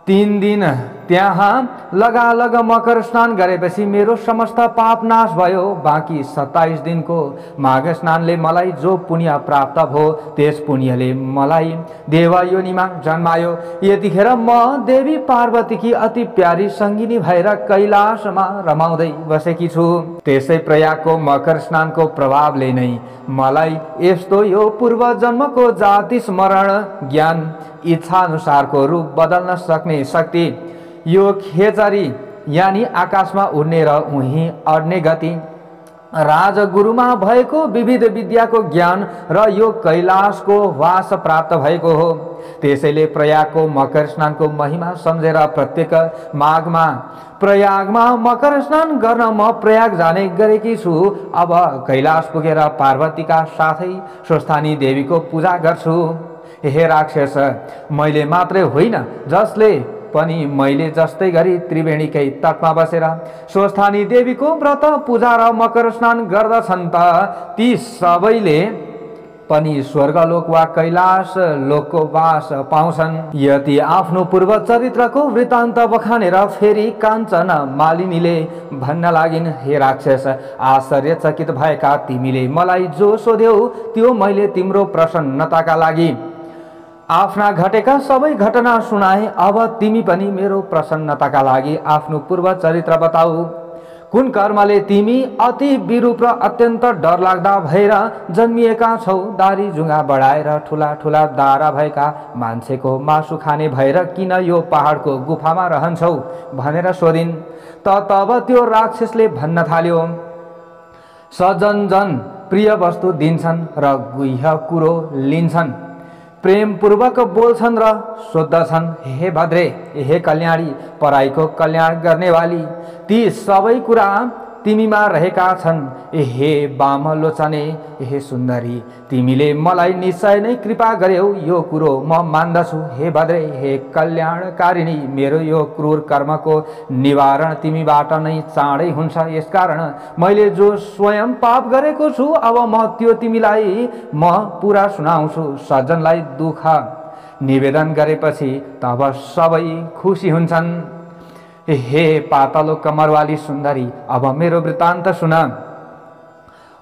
3 दिन त्यहाँ लगालग मकर स्नान गरेपछि मेरो समस्त पाप नाश भयो। बाँकी 27 दिनको माघ स्नानले मलाई जो पुण्य प्राप्त भयो त्यस पुण्यले मलाई देवयोनिमा जन्मायो। यतिखेर म देवी पार्वतीकी अति प्यारी सङ्गिनी भएर कैलाशमा रमाउँदै बसेकी छु। त्यसै प्रयागको मकर स्नानको प्रभावले नै मलाई यस्तो यो पूर्व जन्मको जाति स्मरण ज्ञान इच्छा अनुसारको रूप बदल्न सक्ने शक्ति, यो खेचरी यानी आकाशमा उड्ने र उही अड्ने गति, राजगुरुमा भएको विविध विद्याको ज्ञान र यो कैलाशको वास प्राप्त भएको हो। त्यसैले प्रयागको मकर स्नानको महिमा सम्झेर प्रत्येक माघमा प्रयागमा मकर स्नान गर्न म प्रयाग जाने गरेकी छु। अब कैलाश पुगेर पार्वतीका साथै स्वस्थानी देवीको पूजा गर्छु। हे राक्षस, मैले मात्रै होइन जसले पनि मैले जस्तै गरी त्रिवेणीकै तटमा बसेर स्वस्थानी देवीको व्रत पूजा र मकर स्नान गर्दछन् त ती सबैले पनि स्वर्गलोक वा कैलाश लोकको वास पाउँछन्। यति आफ्नो पूर्व चरित्रको वृत्तान्त बखानेर फेरि काञ्चन मालिनीले भन्न लागिन्, हे राक्षस, आश्चर्यचकित भएका तिमीले मलाई जो सोध्यौ त्यो मैले तिम्रो प्रसन्नताका लागि आफ्ना घटेका सबै घटना सुनाए। अब तिमी पनि मेरो प्रसन्नताका लागि आफ्नो पूर्व चरित्र बताऊ। कुन कर्मले तिमी अति विरूप र अत्यन्त डरलाग्दा भएर जन्मिएका छौ? दारी जुङ्गा बढाएर ठुला ठुला दारा भएका मान्छेको मासु खाने भएर किन यो पहाडको गुफामा रहन्छौ भनेर सोधिन्। तब त्यो राक्षसले भन्न थाल्यो, सजन जन प्रिय वस्तु दिन्छन् र गुह्य कुरो लिन्छन्, प्रेम पूर्वक बोल्छन् र सोद्धछन्। हे भद्रे, हे कल्याणी, पराईको कल्याण गर्नेवाली, ती सबै कुरा तिमीमा रहेका छन्। हे वामलोचने, हे सुन्दरी, तिमीले मलाई निश्चय नै कृपा गर्यौ, यो कुरो म मान्दछु। हे भद्रे, हे कल्याणकारिणी, मेरो यो क्रूर कर्मको निवारण तिमीबाट नै चाँडै हुन्छ। यसकारण मैले जो स्वयं पाप गरेको छु अब म त्यो तिमीलाई म पुरा सुनाउँछु। सज्जनलाई दुःख निवेदन गरेपछि तब सबै खुसी हुन्छन्। हे पातलो कमरवाली सुन्दरी, अब मेरो वृत्तान्त सुन।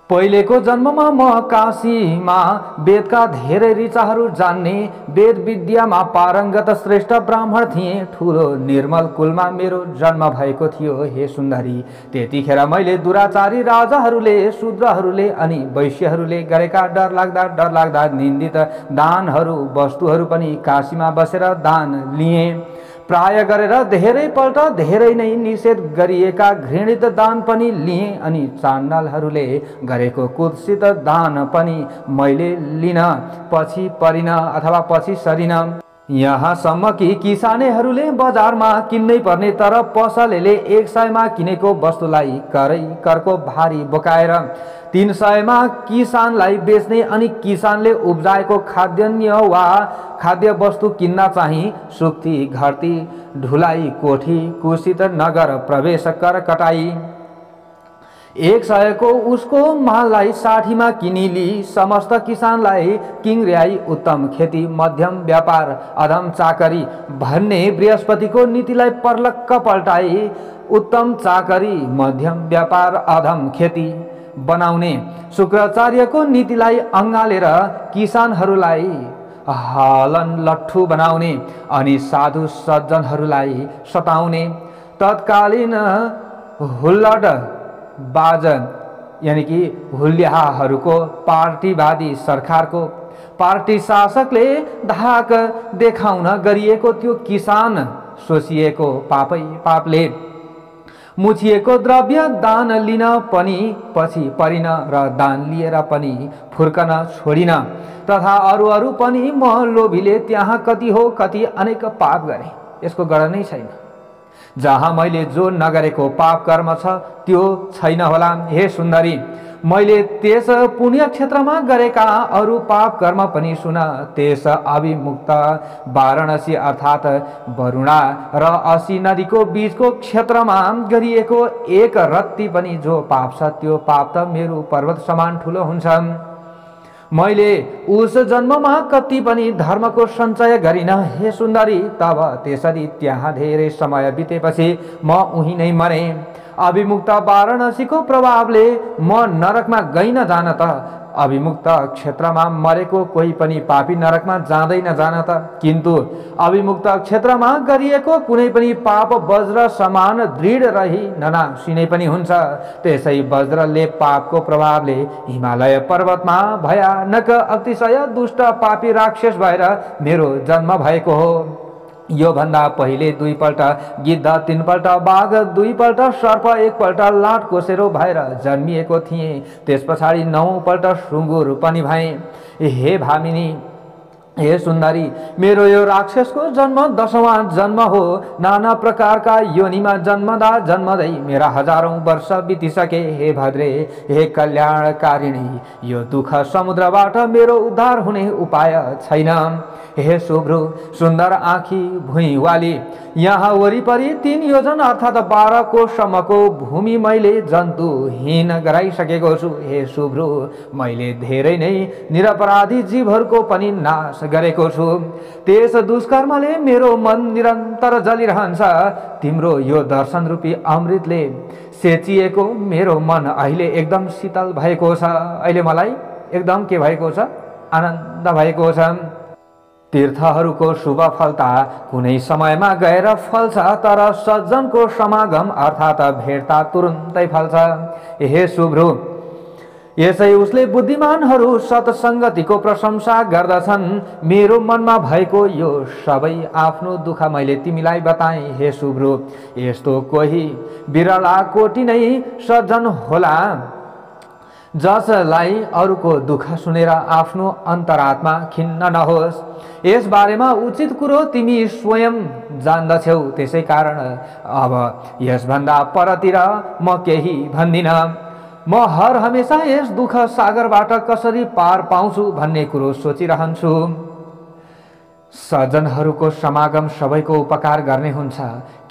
पहिलेको जन्ममा म काशीमा वेदका धेरै ऋचाहरू जान्ने वेद विद्यामा पारङ्गत श्रेष्ठ ब्राह्मण थिएँ। ठुलो निर्मल कुलमा मेरो जन्म भएको थियो। हे सुन्दरी, त्यतिखेर मैले दुराचारी राजाहरूले, शूद्रहरूले अनि वैश्यहरूले गरेका डरलाग्दा निन्दित दानहरू वस्तुहरू पनि काशीमा बसेर दान लिएँ। प्राय गरेर धेरैपल्ट धेरै नै निषेध गरिएका घृणित दान पनि लिएँ अनि चाण्डालहरूले गरेको कुत्सित दान पनि मैले लिन पछि परिन अथवा पछि सरिन। यहाँसम्म कि किसानेहरूले बजारमा किन्नै पर्ने तर पसलेले 100 मा किनेको वस्तुलाई करको भारी बोकाएर 300 मा किसानलाई बेच्ने अनि किसानले उब्जाएको खाद्यान्न वा खाद्य वस्तु किन्न चाहिँ सुक्ती घरती ढुलाई कोठी कुसित नगर प्रवेश कर कटाई 100 को उसको माललाई 60 मा किनिली समस्त किसानलाई किङ्ग्र्याई उत्तम खेती मध्यम व्यापार अधम चाकरी भन्ने बृहस्पतिको नीतिलाई पर्लक्क पल्टाई उत्तम चाकरी मध्यम व्यापार अधम खेती बनाउने शुक्राचार्यको नीतिलाई अँगालेर किसानहरूलाई हलन लट्ठु बनाउने अनि साधु सज्जनहरूलाई सताउने तत्कालीन हुल्लड बाज यानी कि हुल्याहरूको पार्टीवादी सरकारको पार्टी शासकले धाक देखाउन गरिएको त्यो किसान सोचिएको पापै पापले मुछिएको द्रव्य दान लिन पनि पछि परिन र दान लिएर पनि फुर्कन छोडिन। तथा अरू अरू पनि म लोभीले त्यहाँ कति हो कति अनेक पाप गरे, यसको गणना नै छैन। जहाँ मैले जो नगरेको पाप कर्म छ त्यो छैन होला। हे सुन्दरी, मैले त्यस पुण्य क्षेत्रमा गरेका अरू पाप कर्म पनि सुन। त्यस अभिमुक्त वाराणसी अर्थात् वरुणा र असी नदीको बीचको क्षेत्रमा गरिएको एक रत्ती पनि जो पाप छ त्यो पाप त मेरो पर्वत समान ठुलो हुन्छ। मैले उस जन्ममा कति पनि धर्मको सञ्चय गरिन। हे सुन्दरी, तब त्यसरी त्यहाँ धेरै समय बितेपछि म उही नै मरे। अभिमुक्त वाराणसीको प्रभावले म नरकमा गइन जान त। अभिमुक्त क्षेत्रमा मरेको कोही पनि पापी नरकमा जाँदैन जान त। किन्तु अभिमुक्त क्षेत्रमा गरिएको कुनै पनि पाप वज्र समान दृढ रही ननासिने पनि हुन्छ। त्यसै वज्रले पापको प्रभावले हिमालय पर्वतमा भयानक अतिशय दुष्ट पापी राक्षस भएर मेरो जन्म भएको हो। यो भन्दा पहिले 2 पल्ट गिद्ध, 3 पल्ट बाघ, 2 पल्ट सर्प, 1 पल्ट लाटकोसेरो भएर जन्मिएको थिएँ। त्यस पछाडि 9 पल्ट सुँगुर पनि भएँ। हे भामिनी, हे सुन्दरी, मेरो यो राक्षसको जन्म 10वां जन्म हो। नाना प्रकारका योनिमा जन्मदै मेरा हजारौं वर्ष बितिसके। हे भद्रे, हे कल्याणकारिणी, यो दुःख समुद्रबाट मेरो उद्धार हुने उपाय छैन। हे शुभ्रु सुन्दर आँखी भुइँवाली, यहाँ वरिपरि 3 योजन अर्थात् 12 कोसम्मको भूमि मैले जन्तुहीन गराइसकेको छु। हे शुभ्रु, मैले धेरै नै निरपराधी जीवहरूको पनि नाश गरेको छु। त्यस दुष्कर्मले मेरो मन निरन्तर जलिरहन्छ। तिम्रो यो दर्शन रूपी अमृतले सेचिएको मेरो मन अहिले एकदम शीतल भएको छ। अहिले मलाई एकदम के भएको छ? आनन्द भएको छ। तीर्थहरूको शुभ फलता कुनै समयमा गएर फल्छ, तर सज्जनको समागम अर्थात् भेट्दा तुरुन्तै फल्छ। हे शुभ्रु, यसै उसले बुद्धिमानहरू सत्सङ्गतिको प्रशंसा गर्दछन्। मेरो मनमा भएको यो सबै आफ्नो दुःख मैले तिमीलाई बताएँ। हे शुभ्रु, यस्तो कोही बिरला कोटी नै सज्जन होला जसलाई अरूको दुःख सुनेर आफ्नो अन्तरात्मा खिन्न नहोस्। यस बारेमा उचित कुरो तिमी स्वयं जान्दछौ, त्यसै कारण अब यसभन्दा परतिर म केही भन्दिन। म हर हमेशा यस दुःख सागरबाट कसरी पार पाउँछु भन्ने कुरो सोचिरहन्छु। सज्जनहरूको समागम सबैको उपकार गर्ने हुन्छ।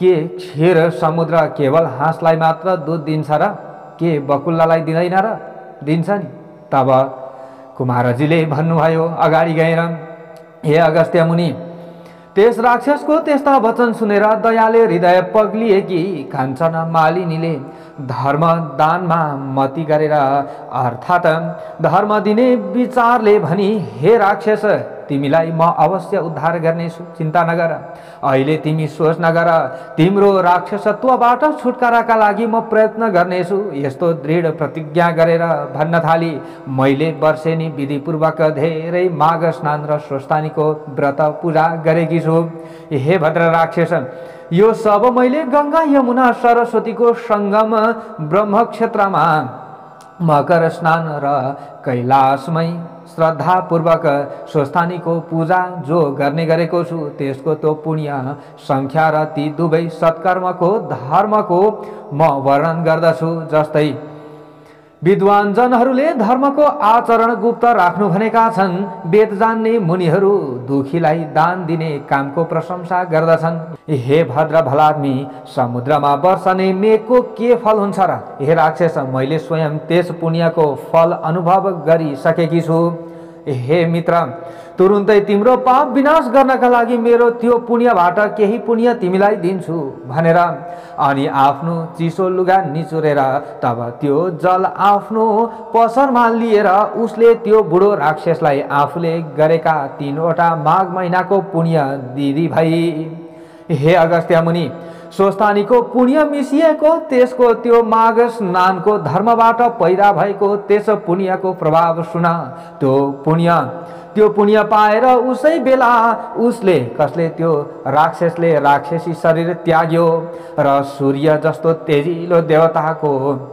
के क्षीर समुद्र केवल हाँसलाई मात्र दुध दिन्छ र के बकुल्लालाई दिँदैन र? दिन्छ नि। तब कुमारजीले भन्नुभयो अगाडि गएर, हे अगस्त्य मुनि, त्यस राक्षसको त्यस्ता वचन सुनेर दयाले हृदय पग्लिएकी काञ्चन मालिनीले धर्म दानमा मति गरेर अर्थात् धर्म दिने विचारले भनी, हे राक्षस, तिमीलाई म अवश्य उद्धार गर्नेछु, चिन्ता नगर। अहिले तिमी सोच नगर, तिम्रो राक्षसत्वबाट छुटकाराका लागि म प्रयत्न गर्नेछु। यस्तो दृढ प्रतिज्ञा गरेर भन्न थाली। मैले वर्षेनी विधिपूर्वक धेरै माघ स्नान र स्वस्थानीको व्रत पूजा गरेकी छु। हे भद्र राक्षस, यो सब मैले गंगा यमुना सरस्वतीको संगम ब्रह्मक्षेत्रमा मकर स्नान र कैलाशमै श्रद्धापूर्वक स्वस्थानीको पूजा जो गर्ने गरेको छु, त्यसको तो पुण्य संख्या र ती दुवै सत्कर्मको धर्मको म वर्णन गर्दछु। जस्तै विद्वान जनहरूले धर्मको आचरण गुप्त राख्नु भनेका छन्। वेद जान्ने मुनिहरू दुखीलाई दान दिने कामको प्रशंसा गर्दछन्। हे भद्र भलाद्मी, समुद्रमा वर्षने मेघको के फल हुन्छ र? हे राक्षस, मैले स्वयं त्यस पुण्यको फल अनुभव गरिसकेकी छु। हे मित्र, तुरुन्तै तिम्रो पाप विनाश गर्नका लागि मेरो त्यो पुण्यबाट केही पुण्य तिमीलाई दिन्छु भनेर अनि आफ्नो चिसो लुगा निचुरेर तब त्यो जल आफ्नो पसरमा लिएर उसले त्यो बुढो राक्षसलाई आफूले गरेका 3वटा माघ महिनाको पुण्य दिदी भई। हे अगस्त्य मुनि, स्वस्थानीको पुण्य मिसिएको त्यसको त्यो माघ स्नानको धर्मबाट पैदा भएको त्यस पुण्यको प्रभाव सुन। त्यो पुण्य त्यो पुण्य पाएर उसै बेला उसले कसले त्यो राक्षसले राक्षसी शरीर त्याग्यो र सूर्य जस्तो तेजिलो देवताको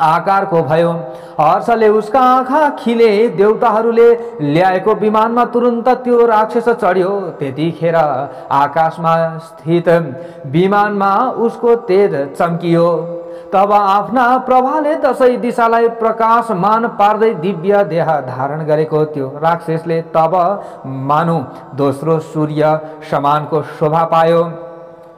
आकारको भयो। हर्षले उसका आँखा खिले। देवताहरूले ल्याएको विमानमा तुरुन्त त्यो राक्षस चढ्यो। त्यतिखेर आकाशमा स्थित विमानमा उसको तेज चम्कियो। तब आफ्ना प्रभाले दसैँ दिशालाई प्रकाशमान पार्दै दिव्य देह धारण गरेको त्यो राक्षसले तब मानु दोस्रो सूर्य समानको शोभा पायो।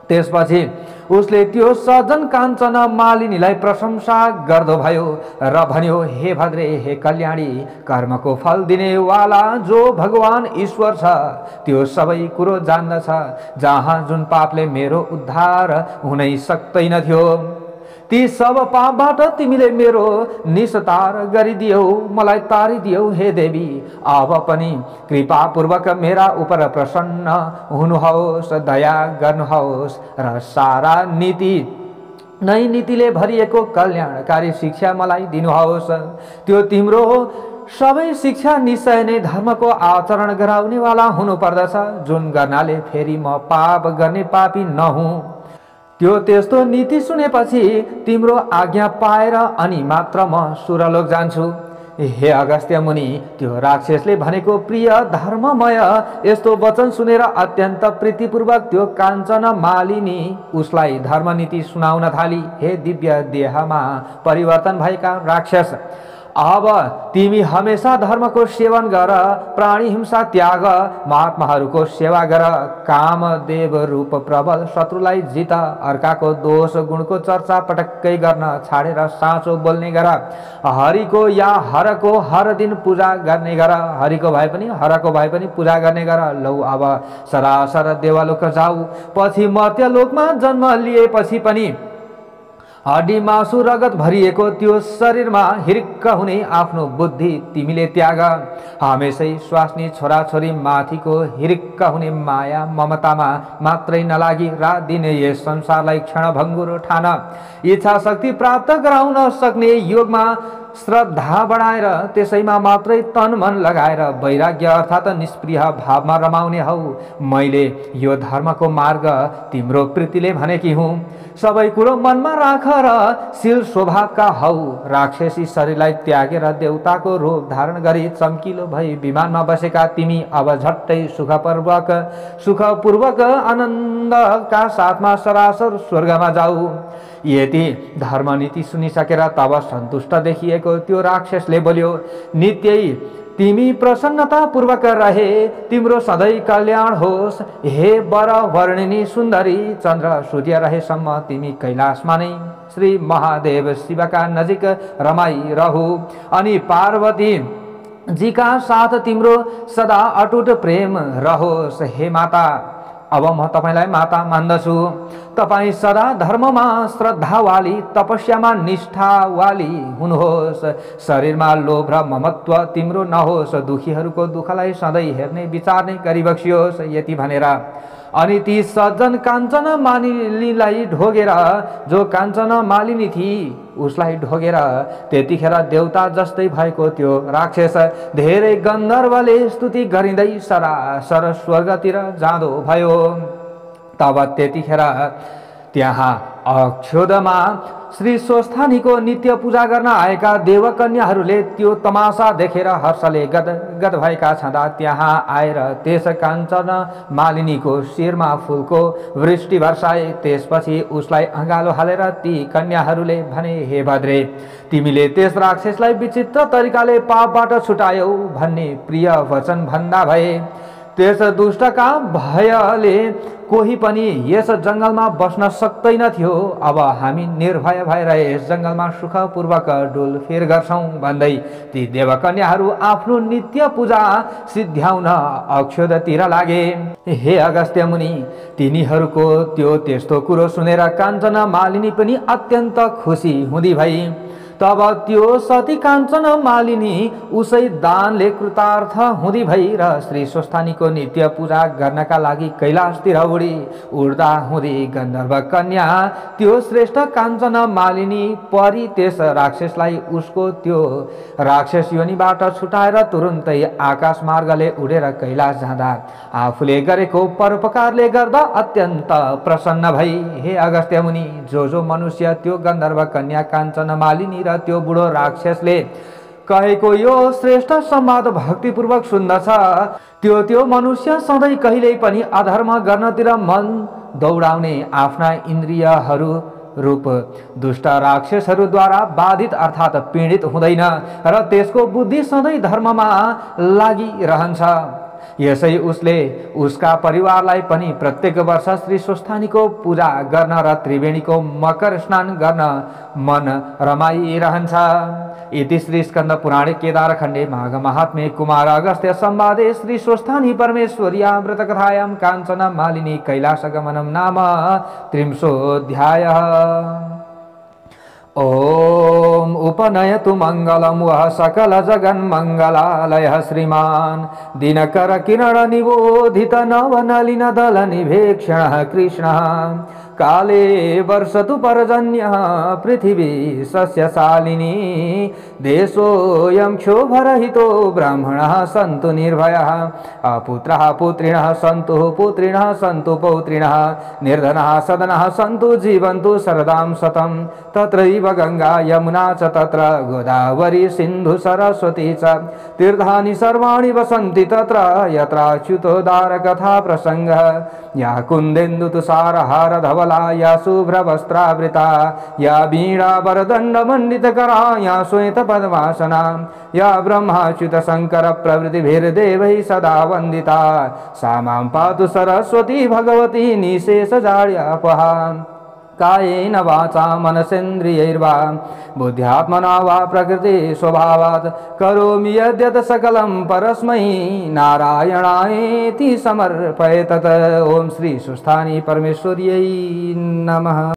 त्यसपछि उसले त्यो सज्जन काञ्चन मालिनीलाई प्रशंसा गर्दो भयो र भन्यो, हे भद्रे, हे कल्याणी, कर्मको फल दिने वाला जो भगवान ईश्वर छ त्यो सबै कुरो जान्दछ। जहाँ जुन पापले मेरो उद्धार हुनै सक्दैन थियो ती सब पापबाट तिमीले मेरो निस्तार गरिदियौ, मलाई तारिदियौ। हे देवी, अब पनि कृपापूर्वक मेरा उपर प्रसन्न हुनुहोस्, दया गर्नुहोस् र सारा नीतिले भरिएको कल्याणकारी शिक्षा मलाई दिनुहोस्। त्यो तिम्रो सबै शिक्षा निश्चय नै धर्मको आचरण गराउनेवाला हुनुपर्दछ, जुन गर्नाले फेरि म पाप गर्ने पापी नहुँ। त्यो त्यस्तो नीति सुनेपछि तिम्रो आज्ञा पाएर अनि मात्र म सुरलोक जान्छु। हे अगस्त्य मुनि, त्यो राक्षसले भनेको प्रिय धर्ममय यस्तो वचन सुनेर अत्यन्त प्रीतिपूर्वक त्यो काञ्चन मालिनी उसलाई धर्मनीति सुनाउन थाली। हे दिव्य देहमा परिवर्तन भएका राक्षस, अब तिमी हमेशा धर्मको सेवन गर, प्राणी हिंसा त्याग, महात्माहरूको सेवा गर, कामदेव रूप प्रबल शत्रुलाई जित, अर्काको दोष गुणको चर्चा पटक्कै गर्न छाडेर साँचो बोल्ने गर, हरिको या हरको हर दिन पूजा गर्ने गर, हरिको भए पनि हरको भए पनि पूजा गर्ने गर। लौ अब सरासर देवलोक जाऊ। पछि मर्त्यलोकमा जन्म लिएपछि पनि हड्डी मासु रगत भरिएको त्यो शरीरमा हिर्क हुने आफ्नो बुद्धि तिमीले त्याग। हमेशै स्वास्नी छोराछोरी माथिको हिर्क हुने माया ममतामा मात्रै नलागी रात दिन यस संसारलाई क्षणभङ्गुर ठान। इच्छा शक्ति प्राप्त गराउन सक्ने योगमा श्रद्धा बढाएर त्यसैमा मात्रै तन मन लगाएर वैराग्य अर्थात् निष्प्रिय भावमा रमाउने हौ। मैले यो धर्मको मार्ग तिम्रो प्रीतिले भनेकी हुँ। सबै कुरो मनमा राख र शील स्वभावका हौ। राक्षसी शरीरलाई त्यागेर देवताको रूप धारण गरी चम्किलो भई विमानमा बसेका तिमी अब झट्टै सुखपूर्वक आनन्दका साथमा सरासर स्वर्गमा जाऊ। यति धर्मनीति सुनिसकेर तब सन्तुष्ट देखिएको त्यो राक्षसले बोल्यो, नित्यै तिमी प्रसन्नता पूर्वक रहे, तिम्रो सधैँ कल्याण होस्। हे वर वर्णिनी सुन्दरी, चन्द्र सूर्य रहेसम्म तिमी कैलाशमा नै श्री महादेव शिवका नजिक रमाइरहु अनि पार्वती जीका साथ तिम्रो सदा अटुट प्रेम रहोस्। हे माता, अब म तपाईलाई माता मान्दछु। तपाई सदा धर्ममा श्रद्धावाली, तपस्यामा निष्ठावाली हुनुहोस्। शरीरमा लोभ र ममत्व तिम्रो नहोस्। दुखीहरूको दुःखलाई सधैँ हेर्ने विचार्ने गरिबक्सियोस्। यति भनेर अनि ती सज्जन काञ्चन मालिनीलाई ढोगेर, जो काञ्चन मालिनी थिई उसलाई ढोगेर त्यतिखेर देवता जस्तै भएको त्यो राक्षस धेरै गन्धर्वले स्तुति गरिँदै सरासर स्वर्गतिर जाँदो भयो। तब त्यतिखेर त्यहाँ अक्षोदमा श्री स्वस्थानीको नित्य पूजा गर्न आएका देवकन्याहरूले त्यो तमासा देखेर हर्षले गदगद भएका छँदा त्यहाँ आएर त्यस काञ्चन मालिनीको शिरमा फूलको वृष्टि वर्षाए। त्यसपछि उसलाई अँगालो हालेर ती कन्याहरूले भने, हे भद्रे, तिमीले त्यस राक्षसलाई विचित्र तरिकाले पापबाट छुटायौ भन्ने प्रिय वचन भन्दा भए। त्यस दुष्टका भयले कोही पनि यस जङ्गलमा बस्न सक्दैन थियो। अब हामी निर्भय भएर यस जङ्गलमा सुखपूर्वक डुलफिर गर्छौँ भन्दै ती देवकन्याहरू आफ्नो नित्य पूजा सिद्ध्याउन अक्षोदतिर लागे। हे अगस्त्य मुनि, तिनीहरूको त्यो त्यस्तो कुरो सुनेर काञ्चन मालिनी पनि अत्यन्त खुसी हुँदी भई तब त्यो सती काञ्चन मालिनी उसै दानले कृतार्थ हुँदी भई र श्री स्वस्थानीको नित्य पूजा गर्नका लागि कैलाशतिर उड्दा हुँदी गन्धर्व कन्या त्यो श्रेष्ठ काञ्चन मालिनी परी त्यस राक्षसलाई उसको त्यो राक्षस योनिबाट छुटाएर तुरुन्तै आकाश मार्गले उडेर कैलाश जाँदा आफूले गरेको परोपकारले गर्दा अत्यन्त प्रसन्न भई हे अगस्त्य मुनि, जो मनुष्य त्यो गन्धर्व कन्या काञ्चन मालिनी र त्यो बुढो राक्षसले कहेको यो श्रेष्ठ संवाद भक्तिपूर्वक सुन्दछ, त्यो मनुष्य सधैँ कहिल्यै पनि अधर्म गर्नतिर मन दौडाउने आफ्ना इन्द्रियहरू रूप दुष्ट राक्षसहरूद्वारा बाधित अर्थात् पीडित हुँदैन र त्यसको बुद्धि सधैँ धर्ममा लागिरहन्छ। यसै उसले उसका परिवारलाई पनि प्रत्येक वर्ष श्री स्वस्थानीको पूजा गर्न र त्रिवेणीको मकर स्नान गर्न मन रमाइरहन्छ। इति श्री स्कंद पुराणे केदारखण्डे माघ महात्म्ये कुमार अगस्त्य संवादे श्री स्वस्थानी परमेश्वर्या व्रत कथायां काञ्चन मालिनी कैलासगमनं नाम 30ोऽध्यायः। ओम उपनयतु मंगलम वह सकल जगन मंगलालय श्रीमान दिनकर किरण निबोधित नवनलिन दल निभेक्षण कृष्ण काले वर्षतु पर्जन्य पृथिवी सस्यशालिनी देशोऽयं क्षोभरहितो ब्राह्मणः सन्तु निर्भयः अपुत्रः पुत्रिणः सन्तु पुत्रिणः सन्तु पौत्रिणः निर्धनः सदनः सन्तु जीवन्तु शरदां शतं तत्रैव गंगा यमुना च तत्र गोदावरी सिन्धु सरस्वती च तीर्थानि सर्वाणि वसन्ति तत्र यत्राच्युतोदार कथा प्रसंगः या कुन्देन्दु तुषारहार धवला या शुभ्रवस्त्रावृता या वीणा वरदण्ड मण्डितकरा या श्वेत पद्मासना या ब्रह्माच्युत शंकर प्रभृतिभिर्देवैः सदा वन्दिता सा मां पातु सरस्वती भगवती निशेषजाड्यापहा कायेन वाचा मनसेन्द्रियैर्वा बुद्ध्यात्मना वा प्रकृति स्वभावात् करोमि यद्यत् सकलं परस्मै नारायणायेति समर्पये तत्। ओम श्री स्वस्थानी परमेश्वर्यै नमः।